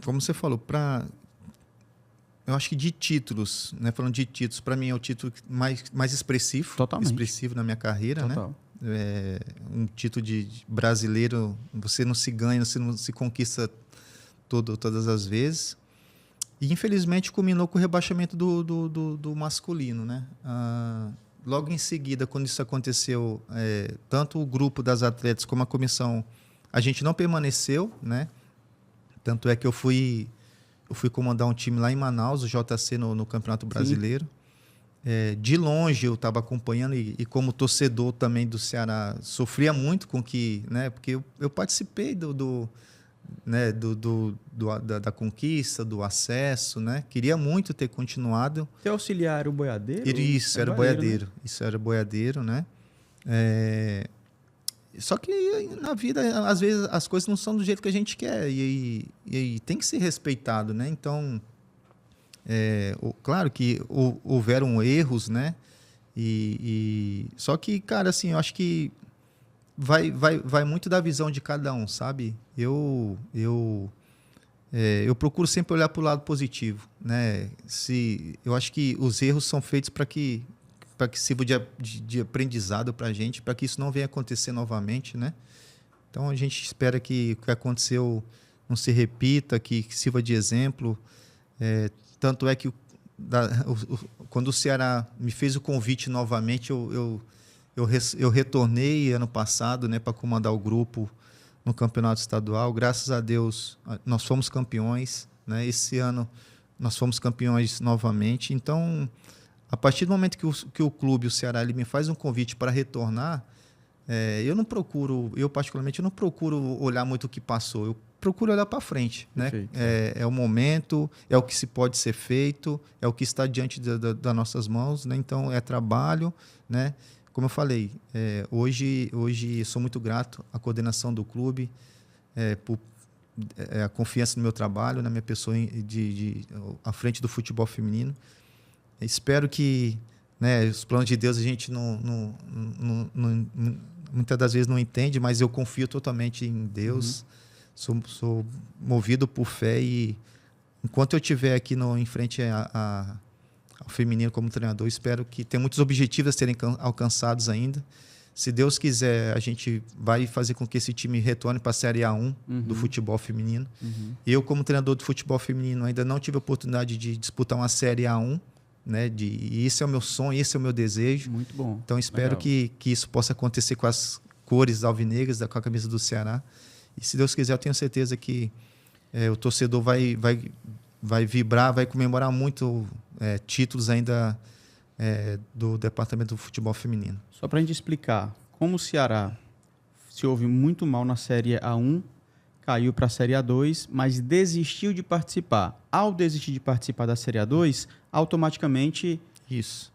como você falou, eu acho que de títulos, né? Falando de títulos, para mim é o título mais expressivo. Totalmente. Expressivo na minha carreira, Total. Né? Um título de brasileiro, você não se ganha, você não se conquista todas as vezes. E, infelizmente, culminou com o rebaixamento do masculino, né? logo em seguida, quando isso aconteceu, tanto o grupo das atletas como a comissão, a gente não permaneceu, né? Tanto é que eu fui comandar um time lá em Manaus, o JC, no Campeonato Brasileiro. De longe eu estava acompanhando e como torcedor também do Ceará, sofria muito com que, né? Porque eu participei da conquista, do acesso, né? Queria muito ter continuado. Teu auxiliar era o boiadeiro? Isso, era boiadeiro. Né? Isso era boiadeiro, né? Só que na vida, às vezes, as coisas não são do jeito que a gente quer e tem que ser respeitado, né? Então, claro que houveram erros, né? Só que, cara, assim, eu acho que vai muito da visão de cada um, sabe? Eu procuro sempre olhar para o lado positivo, né? Eu acho que os erros são feitos para que sirva de aprendizado para a gente, para que isso não venha acontecer novamente, né? Então a gente espera que o que aconteceu não se repita, que sirva de exemplo. Tanto é que quando o Ceará me fez o convite novamente, eu retornei ano passado, né, para comandar o grupo no campeonato estadual. Graças a Deus, nós fomos campeões, né? Esse ano nós fomos campeões novamente. Então, a partir do momento que o clube, o Ceará, ele me faz um convite para retornar, eu particularmente não procuro olhar muito o que passou. Eu procuro olhar para frente, né? É o momento, é o que se pode ser feito, é o que está diante das nossas mãos, né? Então é trabalho, né? Como eu falei, hoje sou muito grato à coordenação do clube, por a confiança no meu trabalho, na minha pessoa à frente do futebol feminino. Espero que, né, os planos de Deus a gente muitas das vezes não entende, mas eu confio totalmente em Deus. Sou movido por fé e enquanto eu estiver aqui em frente ao feminino como treinador, espero que tenha muitos objetivos a serem alcançados ainda. Se Deus quiser, a gente vai fazer com que esse time retorne para a Série A1 do futebol feminino. Eu, como treinador do futebol feminino, ainda não tive a oportunidade de disputar uma Série A1, né? E esse é o meu sonho, esse é o meu desejo. Muito bom. Então, espero que isso possa acontecer com as cores alvinegras, com a camisa do Ceará. E, se Deus quiser, eu tenho certeza que o torcedor vai vibrar, vai comemorar muito títulos ainda do Departamento do Futebol Feminino. Só para a gente explicar, como o Ceará se ouve muito mal na Série A1, caiu para a Série A2, mas desistiu de participar. Ao desistir de participar da Série A2, automaticamente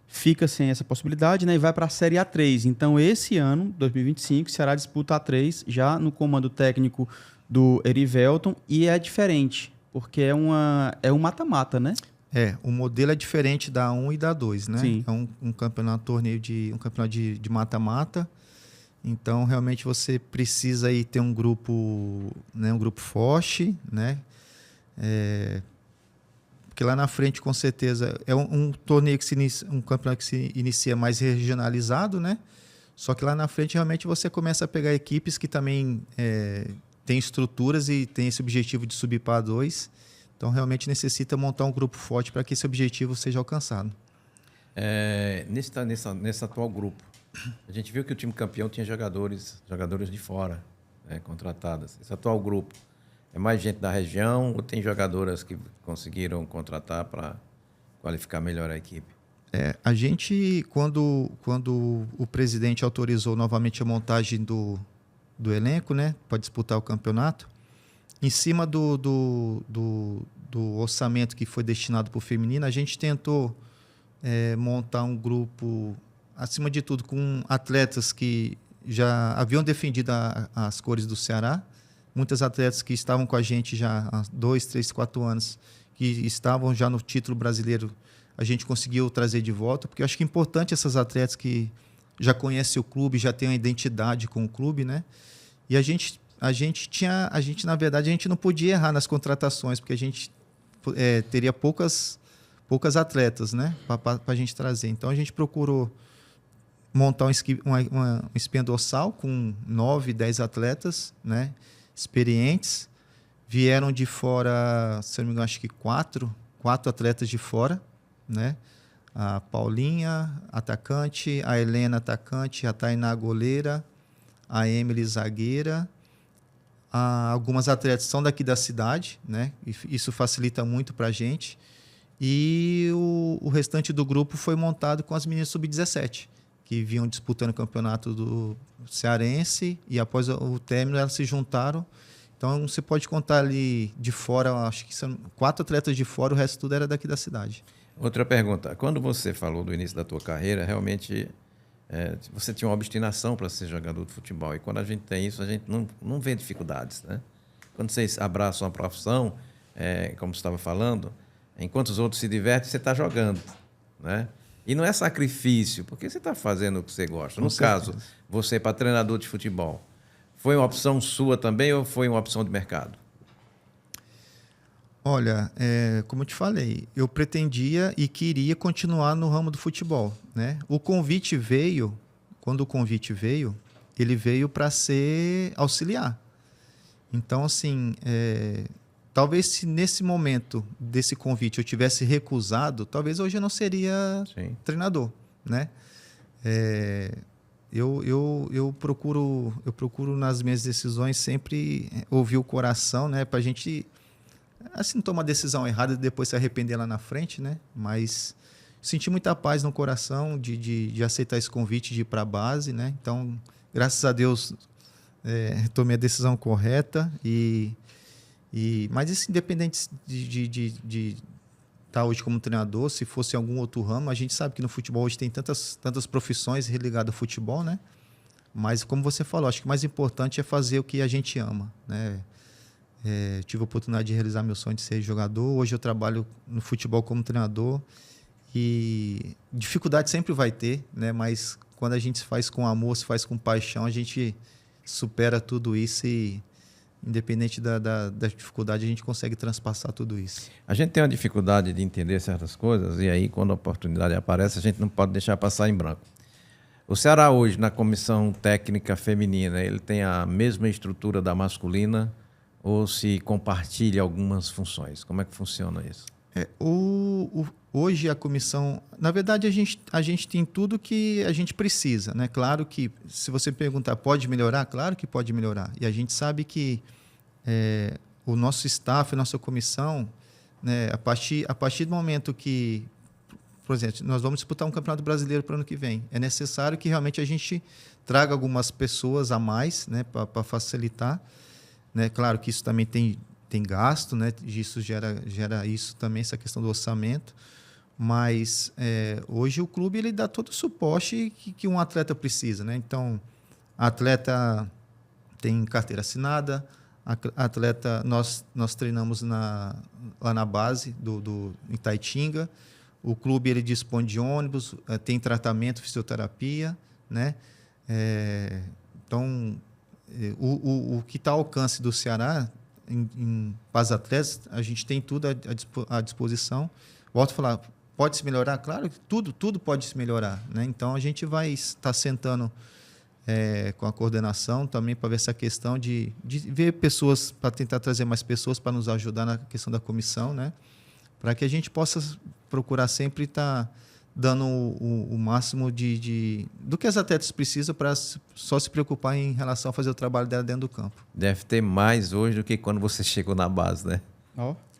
fica sem essa possibilidade, né, e vai para a Série A3. Então, esse ano, 2025, o Ceará disputa a A3, já no comando técnico do Erivelton, e é diferente, porque é um mata-mata, né? O modelo é diferente da A1 e da A2, né? Sim. É um campeonato de mata-mata. Então, realmente, você precisa aí ter um grupo, né, um grupo forte, né? Porque lá na frente, com certeza, é um torneio um campeonato que se inicia mais regionalizado, né? Só que lá na frente, realmente, você começa a pegar equipes que também têm estruturas e têm esse objetivo de subir para A2. Então, realmente necessita montar um grupo forte para que esse objetivo seja alcançado. Nesse atual grupo, a gente viu que o time campeão tinha jogadores de fora, né, contratadas. Esse atual grupo é mais gente da região ou tem jogadoras que conseguiram contratar para qualificar melhor a equipe? A gente, quando o presidente autorizou novamente a montagem do elenco, né, para disputar o campeonato, em cima do orçamento que foi destinado para o feminino, a gente tentou montar um grupo, acima de tudo, com atletas que já haviam defendido as cores do Ceará. Muitas atletas que estavam com a gente já há 2, 3, 4 anos, que estavam já no título brasileiro, a gente conseguiu trazer de volta, porque eu acho que é importante essas atletas que já conhecem o clube, já têm uma identidade com o clube, né? E a gente, na verdade, a gente não podia errar nas contratações, porque a gente teria poucas atletas, né, para a gente trazer. Então, a gente procurou montar um espinha dorsal com 9, 10 atletas, né, experientes. Vieram de fora, se não me engano, acho que 4 atletas de fora, né? A Paulinha, atacante, a Helena, atacante, a Tainá, goleira, a Emily, zagueira. Algumas atletas são daqui da cidade, né? Isso facilita muito para a gente. E o restante do grupo foi montado com as meninas sub-17, que vinham disputando o campeonato do cearense, e após o término elas se juntaram. Então você pode contar ali de fora, acho que são 4 atletas de fora, o resto tudo era daqui da cidade. Outra pergunta. Quando você falou do início da tua carreira, realmente você tinha uma obstinação para ser jogador de futebol. E quando a gente tem isso, a gente não vê dificuldades, né? Quando vocês abraçam uma profissão, como você estava falando, enquanto os outros se divertem, você está jogando, né? E não é sacrifício, porque você está fazendo o que você gosta. No caso, você para treinador de futebol, foi uma opção sua também ou foi uma opção de mercado? Olha, como eu te falei, eu pretendia e queria continuar no ramo do futebol, né? O convite veio, quando o convite veio, ele veio para ser auxiliar. Então, assim, talvez se nesse momento desse convite eu tivesse recusado, talvez hoje eu não seria treinador, né? Eu procuro nas minhas decisões sempre ouvir o coração, né? Para a gente assim, não tomar decisão errada e depois se arrepender lá na frente, né? Mas senti muita paz no coração de aceitar esse convite de ir para a base, né? Então, graças a Deus, tomei a decisão correta. Mas isso, independente de estar hoje como treinador, se fosse em algum outro ramo, a gente sabe que no futebol hoje tem tantas profissões religadas ao futebol, né? Mas, como você falou, acho que o mais importante é fazer o que a gente ama, né? Tive a oportunidade de realizar meu sonho de ser jogador. Hoje eu trabalho no futebol como treinador e dificuldade sempre vai ter, né? Mas quando a gente se faz com amor, se faz com paixão, a gente supera tudo isso e, independente da dificuldade, a gente consegue transpassar tudo isso. A gente tem uma dificuldade de entender certas coisas e aí, quando a oportunidade aparece, a gente não pode deixar passar em branco. O Ceará hoje, na comissão técnica feminina, ele tem a mesma estrutura da masculina ou se compartilha algumas funções? Como é que funciona isso? Hoje a comissão... Na verdade, a gente tem tudo que a gente precisa, né? Claro que, se você perguntar, pode melhorar? Claro que pode melhorar. E a gente sabe que o nosso staff, a nossa comissão, né, a partir do momento que... Por exemplo, nós vamos disputar um campeonato brasileiro para o ano que vem. É necessário que realmente a gente traga algumas pessoas a mais, né, para facilitar. Né? Claro que isso também tem gasto, né? Isso gera isso também, essa questão do orçamento. Mas hoje o clube ele dá todo o suporte que um atleta precisa, né? Então, a atleta tem carteira assinada, a atleta nós treinamos lá na base do Itaitinga. O clube ele dispõe de ônibus, tem tratamento, fisioterapia, né? Então, o que está ao alcance do Ceará, para as atletas, a gente tem tudo à disposição. Volto a falar, pode se melhorar? Claro que tudo pode se melhorar, né? Então, a gente vai estar sentando com a coordenação também para ver essa questão de ver pessoas, para tentar trazer mais pessoas para nos ajudar na questão da comissão, né? Para que a gente possa procurar sempre estar dando o máximo do que as atletas precisam para só se preocupar em relação a fazer o trabalho dela dentro do campo. Deve ter mais hoje do que quando você chegou na base, né?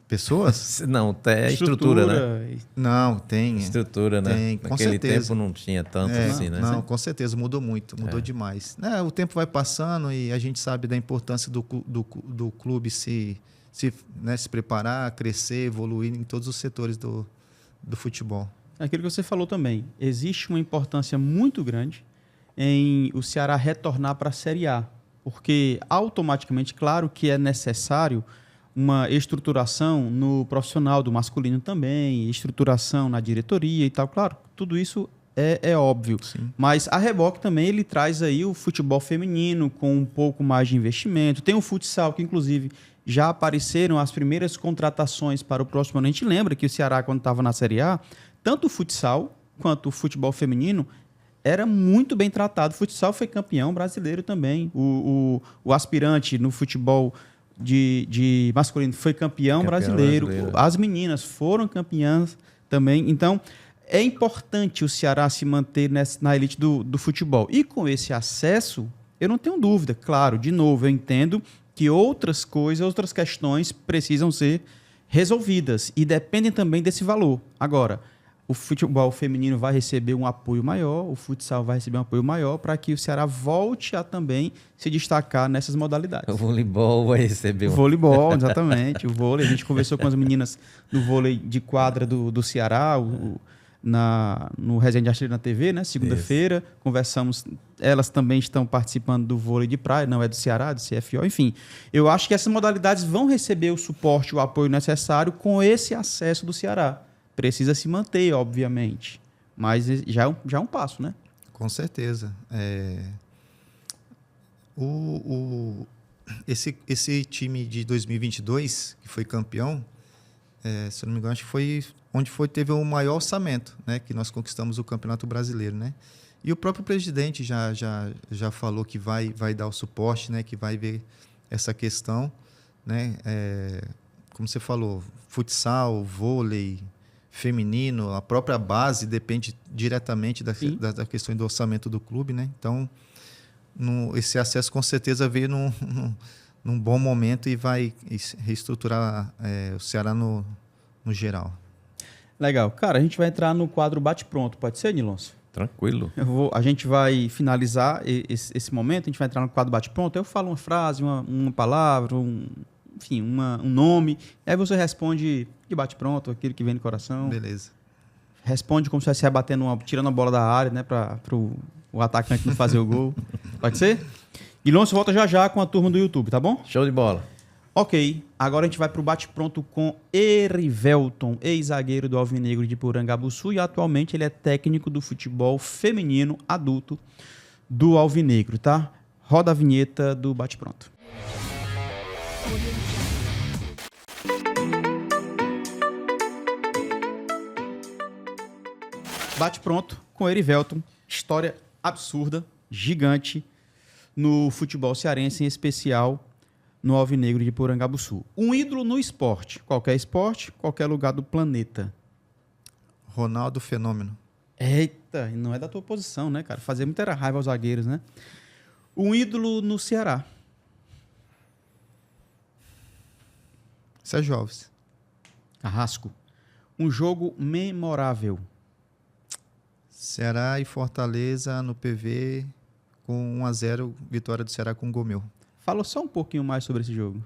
Pessoas? Não, tem estrutura, né? Não, tem. Estrutura, né? Tem, naquele tempo não tinha tanto assim, né? Não, com certeza, mudou muito, mudou demais. O tempo vai passando e a gente sabe da importância do clube se preparar, crescer, evoluir em todos os setores do futebol. Aquilo que você falou também, existe uma importância muito grande em o Ceará retornar para a Série A, porque automaticamente, claro que é necessário uma estruturação no profissional do masculino também, estruturação na diretoria e tal, claro, tudo isso é óbvio. Sim. Mas a reboque também ele traz aí o futebol feminino com um pouco mais de investimento, tem o futsal que inclusive já apareceram as primeiras contratações para o próximo ano. A gente lembra que o Ceará, quando estava na Série A, tanto o futsal quanto o futebol feminino era muito bem tratado. O futsal foi campeão brasileiro também. O aspirante no futebol de masculino foi campeão brasileiro. As meninas foram campeãs também. Então, é importante o Ceará se manter na elite do futebol. E com esse acesso, eu não tenho dúvida, claro, de novo, eu entendo que outras coisas, outras questões precisam ser resolvidas e dependem também desse valor. Agora, o futebol feminino vai receber um apoio maior, o futsal vai receber um apoio maior para que o Ceará volte a também se destacar nessas modalidades. O voleibol vai receber O voleibol, exatamente. O vôlei, a gente conversou com as meninas do vôlei de quadra do Ceará, no Resenha de Artilharia na TV, né? Segunda-feira, conversamos. Elas também estão participando do vôlei de praia, não é do Ceará, do CFO, enfim. Eu acho que essas modalidades vão receber o suporte, o apoio necessário com esse acesso do Ceará. Precisa se manter, obviamente, mas já é um passo, né? Com certeza. Esse time de 2022, que foi campeão, se eu não me engano, acho que foi onde teve o maior orçamento, né? Que nós conquistamos o Campeonato Brasileiro, né? E o próprio presidente já falou que vai dar o suporte, né? Que vai ver essa questão, né? Como você falou, futsal, vôlei feminino, a própria base depende diretamente da questão do orçamento do clube, né? Então, esse acesso com certeza veio num bom momento e vai reestruturar o Ceará no geral. Legal. Cara, a gente vai entrar no quadro bate-pronto. Pode ser, Nilonso? Tranquilo. A gente vai finalizar esse momento, a gente vai entrar no quadro bate-pronto. Eu falo uma frase, uma palavra, enfim, um nome. Aí você responde de bate-pronto, aquilo que vem no coração. Beleza. Responde como se estivesse rebatendo tirando a bola da área, né? Para o atacante não fazer o gol. Pode ser? Nilonso volta já com a turma do YouTube, tá bom? Show de bola. Ok, agora a gente vai para o bate-pronto com Erivelton, ex-zagueiro do Alvinegro de Porangabuçu e atualmente ele é técnico do futebol feminino adulto do Alvinegro, tá? Roda a vinheta do bate-pronto. Bate-pronto com Erivelton, história absurda, gigante no futebol cearense, em especial no Alvinegro de Porangabuçu. Um ídolo no esporte, qualquer lugar do planeta. Ronaldo Fenômeno. Eita, não é da tua posição, né, cara? Fazer muita raiva aos zagueiros, né? Um ídolo no Ceará. Sérgio Alves. Carrasco. Um jogo memorável. Ceará e Fortaleza no PV com 1-0, vitória do Ceará com um gol meu. Fala só um pouquinho mais sobre esse jogo.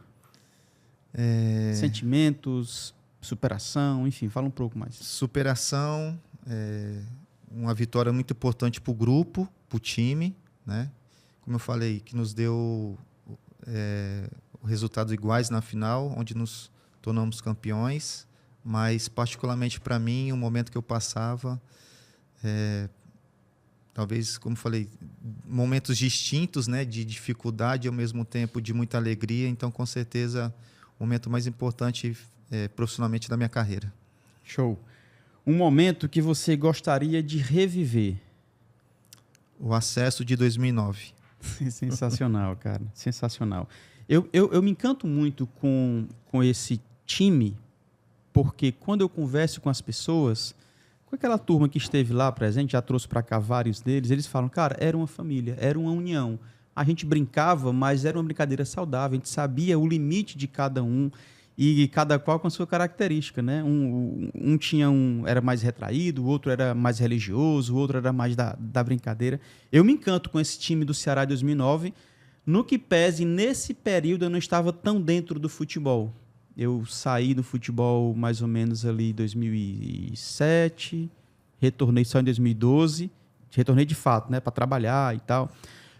Sentimentos, superação, enfim, fala um pouco mais. Superação, uma vitória muito importante para o grupo, para o time, né? Como eu falei, que nos deu resultados iguais na final, onde nos tornamos campeões, mas particularmente para mim, o momento que eu passava, talvez, como falei, momentos distintos, né, de dificuldade e ao mesmo tempo de muita alegria. Então, com certeza, o momento mais importante profissionalmente da minha carreira. Show. Um momento que você gostaria de reviver? O acesso de 2009. Sensacional, cara. Sensacional. Eu me encanto muito com esse time, porque quando eu converso com as pessoas, com aquela turma que esteve lá presente, já trouxe para cá vários deles, eles falam, cara, era uma família, era uma união. A gente brincava, mas era uma brincadeira saudável, a gente sabia o limite de cada um e cada qual com a sua característica, né? Era mais retraído, o outro era mais religioso, o outro era mais da brincadeira. Eu me encanto com esse time do Ceará de 2009, no que pese, nesse período eu não estava tão dentro do futebol. Eu saí do futebol mais ou menos ali em 2007, retornei só em 2012, retornei de fato, né, para trabalhar e tal.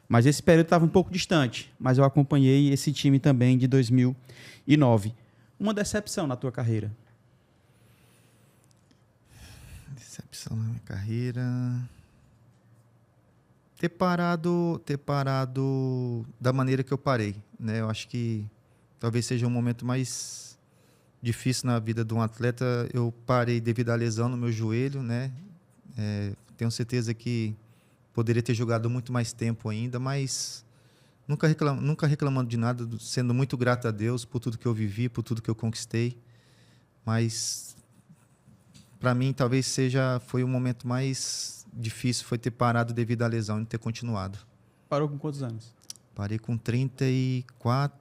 Mas esse período estava um pouco distante, mas eu acompanhei esse time também de 2009. Uma decepção na tua carreira? Decepção na minha carreira... Ter parado da maneira que eu parei, né? Eu acho que talvez seja um momento mais difícil na vida de um atleta. Eu parei devido à lesão no meu joelho, né? Tenho certeza que poderia ter jogado muito mais tempo ainda, mas nunca reclamando de nada, sendo muito grato a Deus por tudo que eu vivi, por tudo que eu conquistei. Mas para mim, talvez foi o momento mais difícil, foi ter parado devido à lesão e não ter continuado. Parou com quantos anos? Parei com 34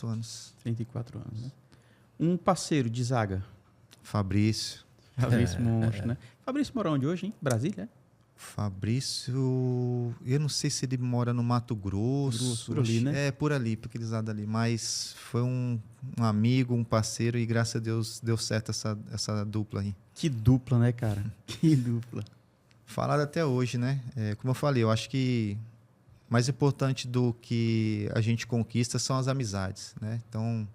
anos. 34 anos, né? Um parceiro de zaga. Fabrício. Fabrício Monstro, né? Fabrício mora onde hoje, hein? Brasília, é? Fabrício, eu não sei se ele mora no Mato Grosso. Por ali, né? É, por ali, por aqueles lados ali. Mas foi um amigo, um parceiro, e graças a Deus deu certo essa dupla aí. Que dupla, né, cara? Que dupla. Falado até hoje, né? Como eu falei, eu acho que mais importante do que a gente conquista são as amizades, né? Então,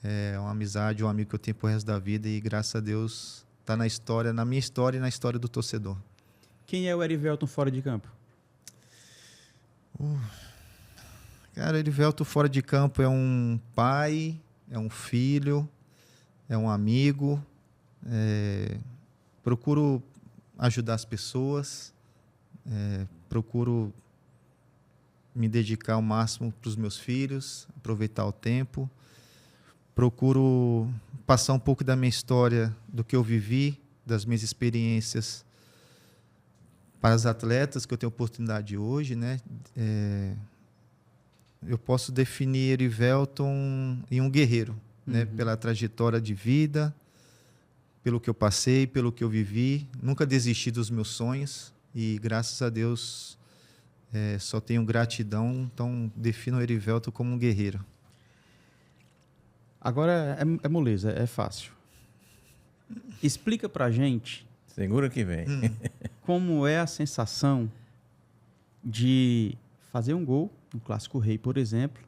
é uma amizade, um amigo que eu tenho pro resto da vida e graças a Deus tá na história, na minha história e na história do torcedor. Quem é o Erivelton fora de campo? Cara, o Erivelton fora de campo é um pai, é um filho, é um amigo. Procuro ajudar as pessoas, procuro me dedicar ao máximo para os meus filhos, aproveitar o tempo. Procuro passar um pouco da minha história, do que eu vivi, das minhas experiências para os atletas que eu tenho oportunidade hoje, né? Eu posso definir Erivelton em um guerreiro, né? Pela trajetória de vida, pelo que eu passei, pelo que eu vivi. Nunca desisti dos meus sonhos e, graças a Deus, só tenho gratidão. Então, defino o Erivelton como um guerreiro. Agora é moleza, é fácil. Explica pra gente... Segura que vem. Como é a sensação de fazer um gol no Clássico Rei, por exemplo,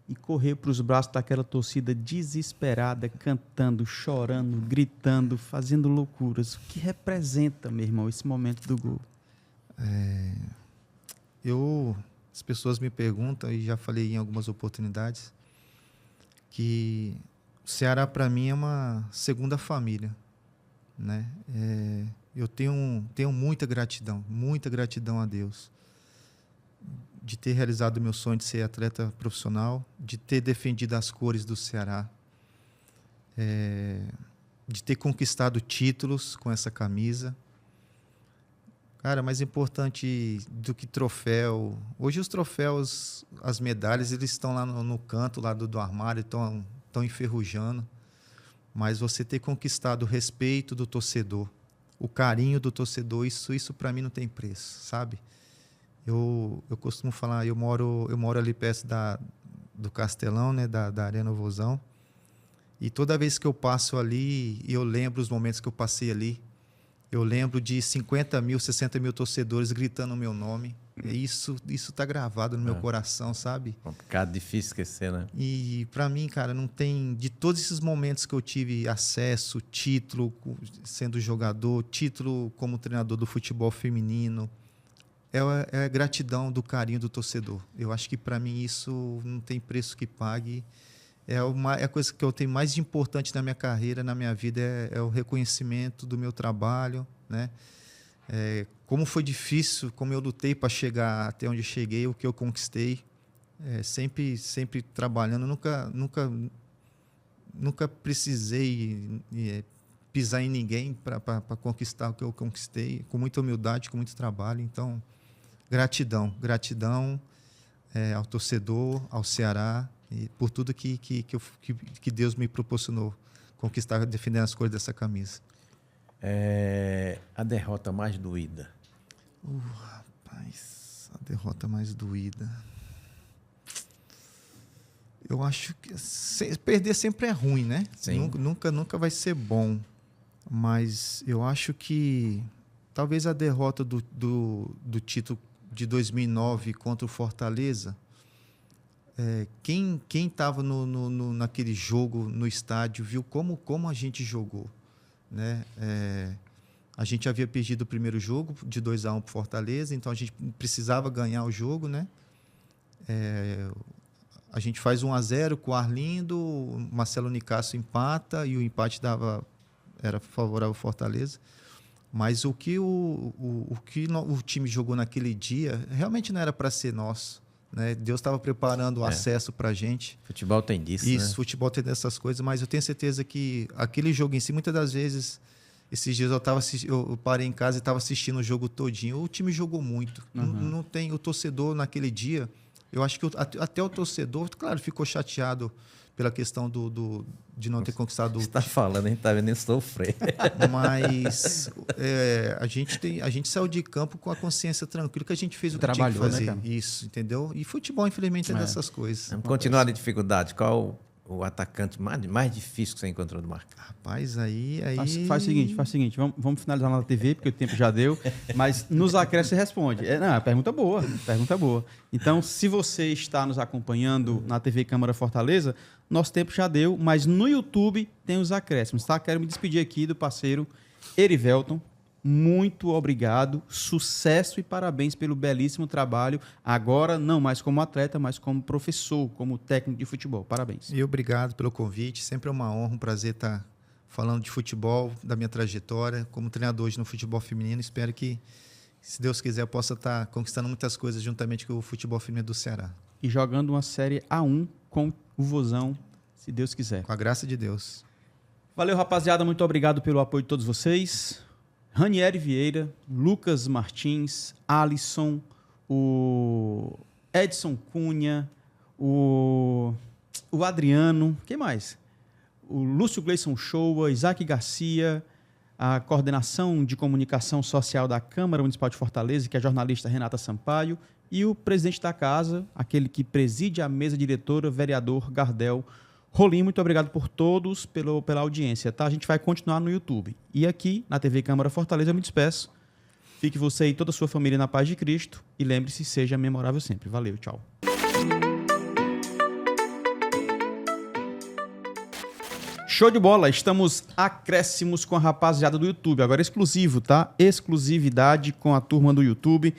e correr para os braços daquela torcida desesperada, cantando, chorando, gritando, fazendo loucuras. O que representa, meu irmão, esse momento do gol? As pessoas me perguntam, e já falei em algumas oportunidades, que o Ceará, para mim, é uma segunda família, né? Eu tenho muita gratidão a Deus de ter realizado o meu sonho de ser atleta profissional, de ter defendido as cores do Ceará, de ter conquistado títulos com essa camisa. Cara, mais importante do que troféu, hoje os troféus, as medalhas, eles estão lá no canto lá do armário, estão enferrujando. Mas você ter conquistado o respeito do torcedor, o carinho do torcedor, isso para mim não tem preço, sabe? Eu costumo falar, eu moro ali perto do Castelão, né, da Arena Vozão, e toda vez que eu passo ali, eu lembro os momentos que eu passei ali, eu lembro de 50 mil, 60 mil torcedores gritando o meu nome. Isso tá gravado no meu coração, sabe? Complicado, difícil esquecer, né? E para mim, cara, não tem... De todos esses momentos que eu tive acesso, título sendo jogador, título como treinador do futebol feminino, é a gratidão do carinho do torcedor. Eu acho que para mim isso não tem preço que pague. É a coisa que eu tenho mais de importante na minha carreira, na minha vida, é o reconhecimento do meu trabalho, né? Como foi difícil, como eu lutei para chegar até onde cheguei, o que eu conquistei, sempre trabalhando, nunca precisei pisar em ninguém para conquistar o que eu conquistei, com muita humildade, com muito trabalho. Então, gratidão ao torcedor, ao Ceará, e por tudo que Deus me proporcionou conquistar, defender as cores dessa camisa. A derrota mais doída. Rapaz, a derrota mais doída. Eu acho que perder sempre é ruim, né? Sim. Nunca vai ser bom. Mas eu acho que talvez a derrota do título de 2009 contra o Fortaleza, quem estava naquele jogo no estádio viu como a gente jogou, né? A gente havia perdido o primeiro jogo de 2-1 para o Fortaleza, então a gente precisava ganhar o jogo, né? A gente faz 1-0 com o Arlindo, o Marcelo Nicásio empata e o empate era favorável ao Fortaleza. Mas o que o time jogou naquele dia realmente não era para ser nosso, né? Deus estava preparando o acesso para a gente. Futebol tem disso, Isso, né? futebol tem dessas coisas, mas eu tenho certeza que aquele jogo em si, muitas das vezes, esses dias eu parei em casa e estava assistindo o jogo todinho. O time jogou muito. Não tem o torcedor naquele dia. Eu acho que até o torcedor, claro, ficou chateado pela questão de não ter conquistado. Você está falando, a gente está vendo ele sofrer. Mas a gente saiu de campo com a consciência tranquila que a gente fez o que tinha que fazer. Né, isso, entendeu? E futebol, infelizmente, é dessas coisas. Vamos continuar de dificuldade. Qual o atacante mais difícil que você encontrou de marcar? Rapaz, aí... Faz o seguinte, vamos finalizar na TV, porque o tempo já deu, mas nos acréscimos você responde. Não, pergunta boa. Então, se você está nos acompanhando na TV Câmara Fortaleza, nosso tempo já deu, mas no YouTube tem os acréscimos, tá? Quero me despedir aqui do parceiro Erivelton. Muito obrigado, sucesso e parabéns pelo belíssimo trabalho. Agora, não mais como atleta, mas como professor, como técnico de futebol. Parabéns. E obrigado pelo convite. Sempre é uma honra, um prazer estar falando de futebol, da minha trajetória como treinador hoje no futebol feminino. Espero que, se Deus quiser, eu possa estar conquistando muitas coisas juntamente com o futebol feminino do Ceará. E jogando uma Série A1 com o Vozão, se Deus quiser. Com a graça de Deus. Valeu, rapaziada. Muito obrigado pelo apoio de todos vocês. Ranieri Vieira, Lucas Martins, Alisson, o Edson Cunha, o Adriano, quem mais? O Lúcio Gleison Shoa, Isaac Garcia, a coordenação de comunicação social da Câmara Municipal de Fortaleza, que é a jornalista Renata Sampaio, e o presidente da casa, aquele que preside a mesa diretora, vereador Gardel Rolim. Muito obrigado por todos, pela audiência, tá? A gente vai continuar no YouTube. E aqui, na TV Câmara Fortaleza, eu me despeço. Fique você e toda a sua família na paz de Cristo. E lembre-se, seja memorável sempre. Valeu, tchau. Show de bola, estamos acréscimos com a rapaziada do YouTube. Agora exclusivo, tá? Exclusividade com a turma do YouTube.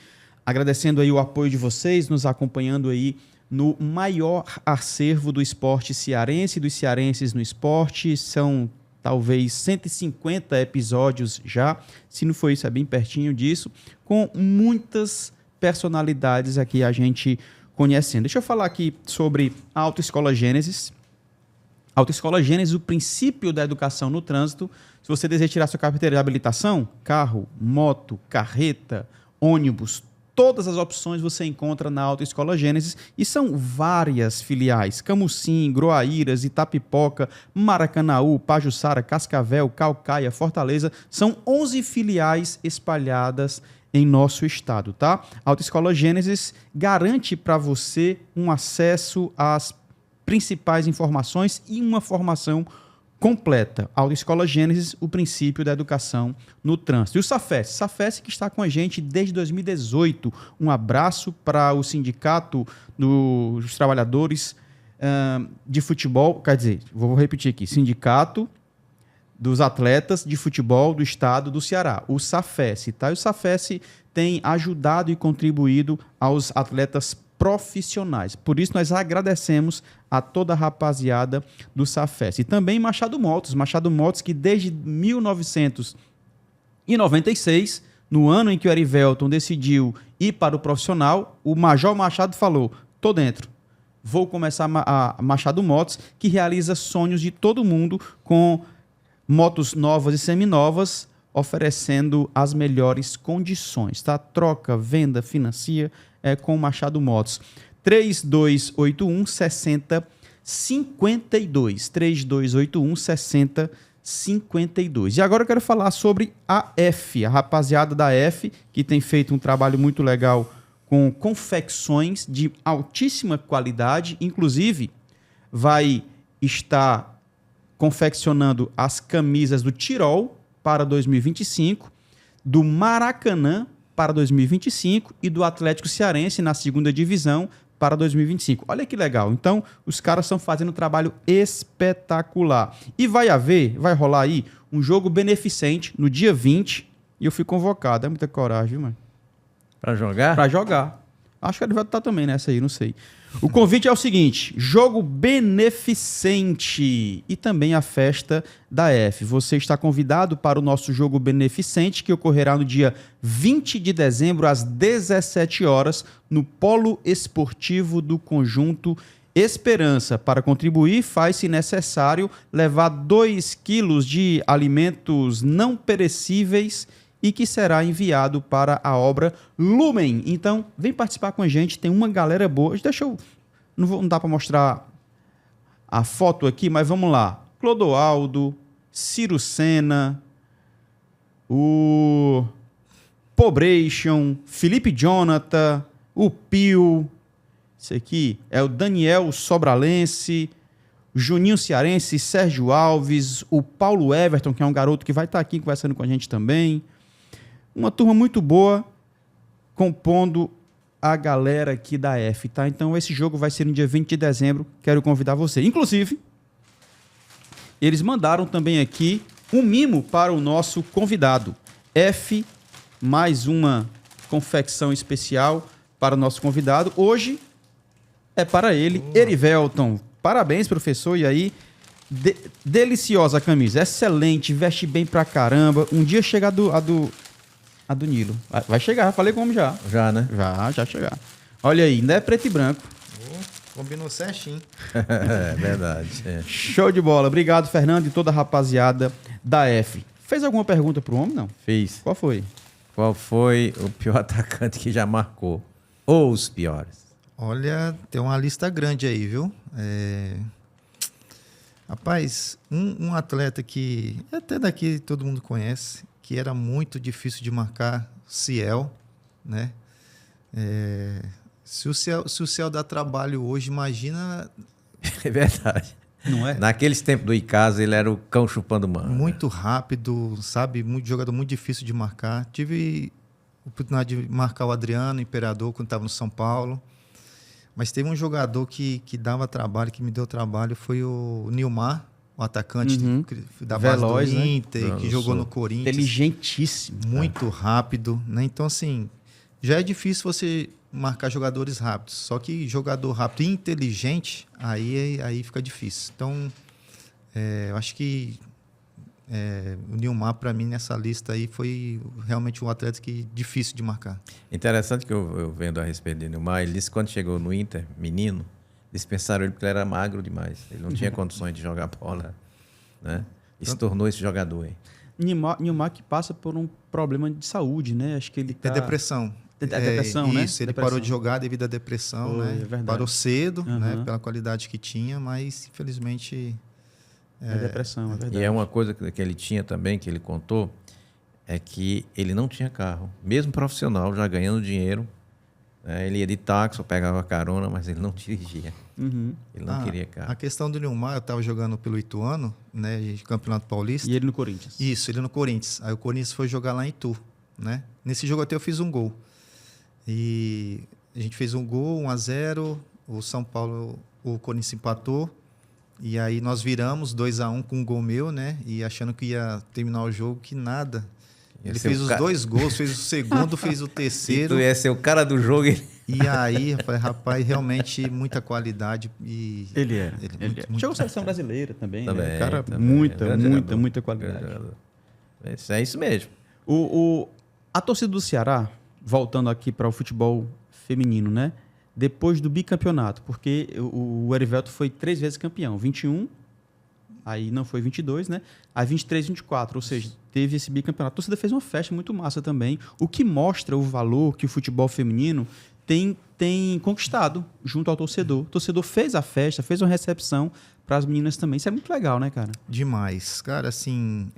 Agradecendo aí o apoio de vocês, nos acompanhando aí no maior acervo do esporte cearense, dos cearenses no esporte. São talvez 150 episódios já, se não for isso, é bem pertinho disso, com muitas personalidades aqui a gente conhecendo. Deixa eu falar aqui sobre a Autoescola Gênesis. Autoescola Gênesis, o princípio da educação no trânsito. Se você deseja tirar sua carteira de habilitação, carro, moto, carreta, ônibus, todas as opções você encontra na Autoescola Gênesis e são várias filiais: Camucim, Groaíras, Itapipoca, Maracanaú, Pajuçara, Cascavel, Caucaia, Fortaleza. São 11 filiais espalhadas em nosso estado, tá? A Autoescola Gênesis garante para você um acesso às principais informações e uma formação completa. A Autoescola Gênesis, o princípio da educação no trânsito. E o Safes que está com a gente desde 2018. Um abraço para o Sindicato dos Trabalhadores de Futebol, quer dizer, vou repetir aqui, Sindicato dos Atletas de Futebol do Estado do Ceará, o Safes, tá? E o Safes tem ajudado e contribuído aos atletas profissionais. Por isso, nós agradecemos a toda a rapaziada do Safes. E também Machado Motos, que desde 1996, no ano em que o Erivelton decidiu ir para o profissional, o Major Machado falou: tô dentro, vou começar a Machado Motos, que realiza sonhos de todo mundo com motos novas e seminovas, oferecendo as melhores condições, tá? Troca, venda, financia com o Machado Motos. 3281 6052. 3281 6052. E agora eu quero falar sobre a F, a rapaziada da F, que tem feito um trabalho muito legal com confecções de altíssima qualidade, inclusive vai estar confeccionando as camisas do Tirol para 2025, do Maracanã para 2025 e do Atlético Cearense na segunda divisão para 2025. Olha que legal. Então, os caras estão fazendo um trabalho espetacular. E vai rolar aí um jogo beneficente no dia 20 e eu fui convocado. É muita coragem, viu, mano? Para jogar? Para jogar. Acho que o Erivelto tá também nessa aí, não sei. O convite é o seguinte: jogo beneficente e também a festa da F. Você está convidado para o nosso jogo beneficente, que ocorrerá no dia 20 de dezembro, às 17 horas, no Polo Esportivo do Conjunto Esperança. Para contribuir, faz-se necessário levar 2 quilos de alimentos não perecíveis e que será enviado para a obra Lumen. Então, vem participar com a gente, tem uma galera boa. Deixa eu... Não dá para mostrar a foto aqui, mas vamos lá. Clodoaldo, Ciro Sena, o Pobration, Felipe Jonathan, o Pio, esse aqui é o Daniel Sobralense, Juninho Cearense, Sérgio Alves, o Paulo Everton, que é um garoto que vai estar aqui conversando com a gente também. Uma turma muito boa, compondo a galera aqui da F, tá? Então, esse jogo vai ser no dia 20 de dezembro. Quero convidar você. Inclusive, eles mandaram também aqui um mimo para o nosso convidado. F, mais uma confecção especial para o nosso convidado. Hoje é para ele, Erivelton. Parabéns, professor. E aí, deliciosa a camisa. Excelente, veste bem pra caramba. Um dia chega a do Nilo. Vai chegar, falei como já. Já, né? Já chegar. Olha aí, ainda é preto e branco. Combinou certinho. É verdade. É. Show de bola. Obrigado, Fernando, e toda a rapaziada da F. Fez alguma pergunta pro homem, não? Fiz. Qual foi? Qual foi o pior atacante que já marcou? Ou os piores? Olha, tem uma lista grande aí, viu? Rapaz, um atleta que até daqui todo mundo conhece, que era muito difícil de marcar, Ciel, né? Se o Ciel dá trabalho hoje, imagina... É verdade. Não é? Naqueles tempos do Icasa, ele era o cão chupando manga. Muito rápido, sabe? Jogador muito difícil de marcar. Tive a oportunidade de marcar o Adriano Imperador quando estava no São Paulo. Mas teve um jogador que dava trabalho, que me deu trabalho, foi o Nilmar, o atacante da base Veloz, do né? Inter, que jogou no Corinthians. Inteligentíssimo. Muito rápido, né? Então, assim, já é difícil você marcar jogadores rápidos. Só que jogador rápido e inteligente, aí fica difícil. Então, eu acho que o Nilmar, para mim, nessa lista aí, foi realmente um atleta que difícil de marcar. Interessante que eu vendo a respeito de Nilmar, ele disse que quando chegou no Inter, menino, dispensaram ele porque ele era magro demais. Ele não tinha condições de jogar bola, né? E se tornou esse jogador aí. Nilmar que passa por um problema de saúde, né? Acho que ele tá... É depressão. Depressão, né? Isso, ele Depressão. parou de jogar devido à depressão, né? É verdade. Parou cedo, né? Pela qualidade que tinha, mas infelizmente... É depressão, é verdade. E é uma coisa que ele tinha também, que ele contou, é que ele não tinha carro. Mesmo profissional, já ganhando dinheiro, né? Ele ia de táxi ou pegava carona, mas ele não dirigia. Ele não queria carro. A questão do Nilmar, eu estava jogando pelo Ituano, né? Campeonato Paulista. E ele no Corinthians. Isso, ele no Corinthians. Aí o Corinthians foi jogar lá em Itu, né? Nesse jogo até eu fiz um gol. E a gente fez um gol, 1-0, o São Paulo, o Corinthians empatou. E aí nós viramos 2-1 com um gol meu, né? E achando que ia terminar o jogo, que nada. Ele fez os 2 gols, fez o segundo, fez o terceiro. Tu ia ser o cara do jogo. E aí, eu falei, rapaz, realmente muita qualidade. E Ele é. muito Chegou a seleção brasileira também, Também, né? Cara, também. muita qualidade. É isso mesmo. A torcida do Ceará, voltando aqui para o futebol feminino, né? Depois do bicampeonato, porque o Erivelto foi 3 vezes campeão, 21, aí não foi 22, né? Aí 23, 24, ou seja, teve esse bicampeonato. A torcida fez uma festa muito massa também, o que mostra o valor que o futebol feminino tem conquistado junto ao torcedor. O torcedor fez a festa, fez uma recepção para as meninas também. Isso é muito legal, né, cara? Demais. Cara, assim,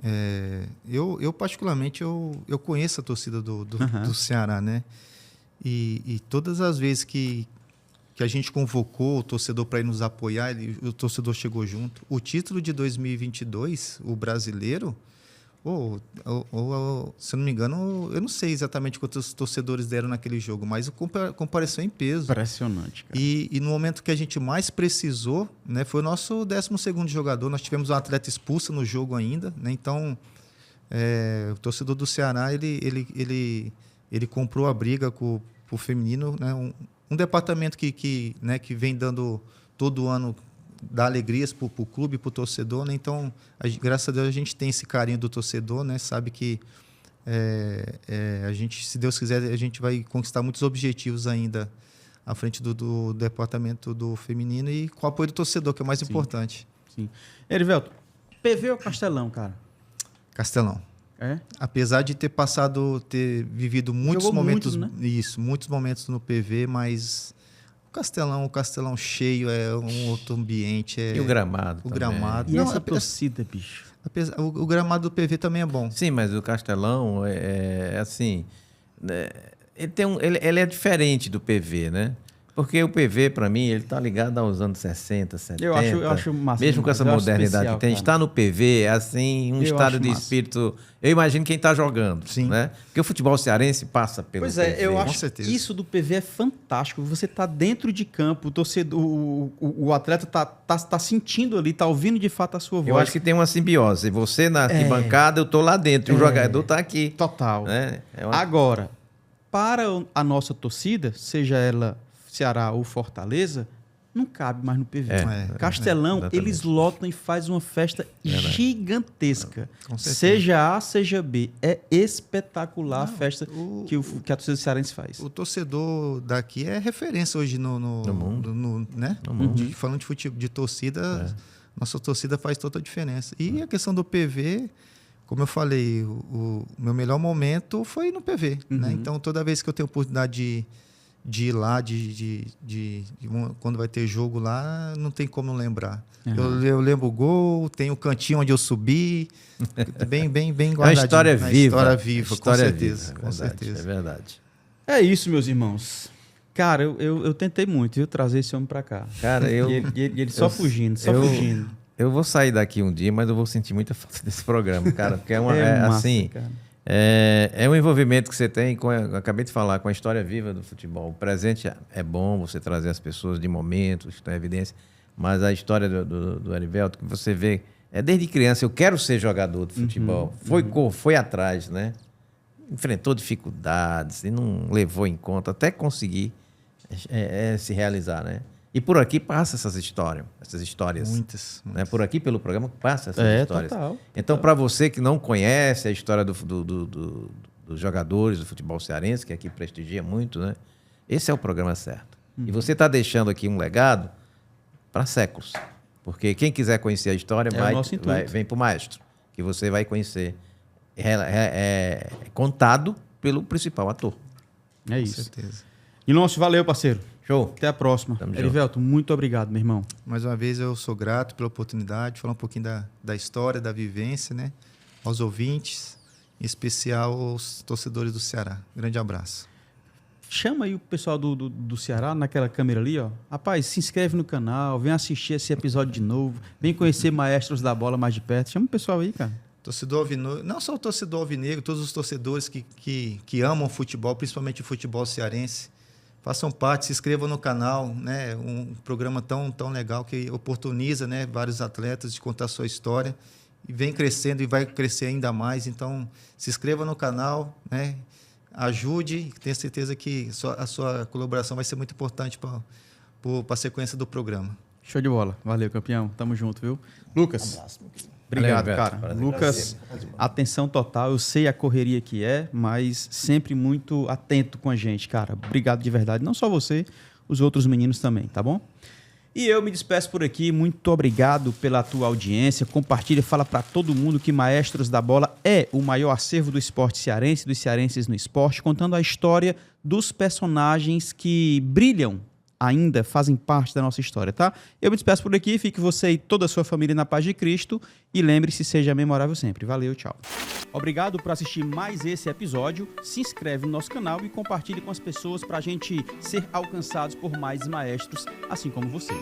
eu particularmente, eu conheço a torcida do Ceará, né? E todas as vezes que a gente convocou o torcedor para ir nos apoiar, o torcedor chegou junto. O título de 2022, o brasileiro, se eu não me engano, eu não sei exatamente quantos torcedores deram naquele jogo, mas compareceu em peso. Impressionante, cara. E no momento que a gente mais precisou, né, foi o nosso 12º jogador. Nós tivemos um atleta expulso no jogo ainda, né? Então, o torcedor do Ceará, ele comprou a briga com o feminino, né? um departamento que vem dando todo ano, dá alegrias para o clube, para o torcedor, né? Então, graças a Deus, a gente tem esse carinho do torcedor, né? Sabe que a gente, se Deus quiser, a gente vai conquistar muitos objetivos ainda à frente do departamento do feminino e com o apoio do torcedor, que é o mais importante. Sim. Erivelto, PV ou Castelão, cara? Castelão. É? Apesar de ter vivido muitos Jogou momentos, muitos, né? Isso, muitos momentos no PV, mas o Castelão cheio é um outro ambiente. E o gramado O também. gramado. E Não, essa torcida, bicho? o gramado do PV também é bom. Sim, mas o Castelão é assim, né, ele é diferente do PV, né? Porque o PV, para mim, ele tá ligado aos anos 60, 70. Eu acho massa. Mesmo com essa modernidade especial, que tem, cara. estar no PV é assim, um Eu estado acho de massa. espírito. Eu imagino quem está jogando, Sim. né? Porque o futebol cearense passa pelo Pois PV. é, eu acho certeza. que isso do PV é fantástico. Você tá dentro de campo, o torcedor, o atleta tá sentindo ali, tá ouvindo de fato a sua voz. Eu acho que tem uma simbiose. Você na arquibancada, eu tô lá dentro, e o jogador tá aqui. Total. Né? Agora, para a nossa torcida, seja ela Ceará ou Fortaleza, não cabe mais no PV. Castelão, exatamente. eles lotam e fazem uma festa gigantesca. Com certeza. Seja A, seja B. É espetacular a festa que a torcida cearense faz. O torcedor daqui é referência hoje no mundo. né? No mundo. Falando de futebol, de torcida, nossa torcida faz toda a diferença. E a questão do PV, como eu falei, o meu melhor momento foi no PV. Né? Então, toda vez que eu tenho oportunidade de ir lá, quando vai ter jogo lá, não tem como não lembrar. Eu lembro o gol, tem o cantinho onde eu subi, bem guardadinho. É uma história viva. História viva, História com certeza. viva, Com certeza. É verdade. É isso, meus irmãos. Cara, eu tentei muito, viu, trazer esse homem pra cá. Cara, E ele só fugindo. Eu vou sair daqui um dia, mas eu vou sentir muita falta desse programa, cara. Porque Massa, assim... cara. É um envolvimento que você tem, eu acabei de falar, com a história viva do futebol. O presente é bom, você trazer as pessoas de momentos, que estão em evidência, mas a história do Erivelto, que você vê, desde criança, eu quero ser jogador de futebol. Foi atrás, né? Enfrentou dificuldades e não levou em conta até conseguir se realizar, né? E por aqui passa essas histórias. Muitas. Né? Por aqui, pelo programa, passa essas histórias. Total. Então, para você que não conhece a história dos jogadores do futebol cearense, que aqui prestigia muito, né? Esse é o programa certo. E você está deixando aqui um legado para séculos. Porque quem quiser conhecer a história vem para o maestro, que você vai conhecer contado pelo principal ator. É Com isso. certeza. E nosso, valeu, parceiro. Show? Até a próxima. Tamo junto. Erivelto, muito obrigado, meu irmão. Mais uma vez, eu sou grato pela oportunidade de falar um pouquinho da história, da vivência, né? Aos ouvintes, em especial aos torcedores do Ceará. Grande abraço. Chama aí o pessoal do Ceará naquela câmera ali, ó. Rapaz, se inscreve no canal, vem assistir esse episódio de novo, vem conhecer Maestros da Bola mais de perto. Chama o pessoal aí, cara. Torcedor alvinegro, não só o torcedor alvinegro, todos os torcedores que amam o futebol, principalmente o futebol cearense, façam parte, se inscrevam no canal, né? Um programa tão legal que oportuniza, né, vários atletas de contar a sua história e vem crescendo e vai crescer ainda mais. Então, se inscreva no canal, né? Ajude, tenho certeza que a sua colaboração vai ser muito importante para a sequência do programa. Show de bola. Valeu, campeão. Tamo junto, viu? Lucas, obrigado, Valeu, cara. Prazer. Lucas, atenção total. Eu sei a correria que é, mas sempre muito atento com a gente, cara. Obrigado de verdade. Não só você, os outros meninos também, tá bom? E eu me despeço por aqui. Muito obrigado pela tua audiência. Compartilha, fala para todo mundo que Maestros da Bola é o maior acervo do esporte cearense, dos cearenses no esporte, contando a história dos personagens que brilham ainda, fazem parte da nossa história, tá? Eu me despeço por aqui. Fique você e toda a sua família na paz de Cristo. E lembre-se, seja memorável sempre. Valeu, tchau. Obrigado por assistir mais esse episódio. Se inscreve no nosso canal e compartilhe com as pessoas para a gente ser alcançados por mais maestros, assim como você.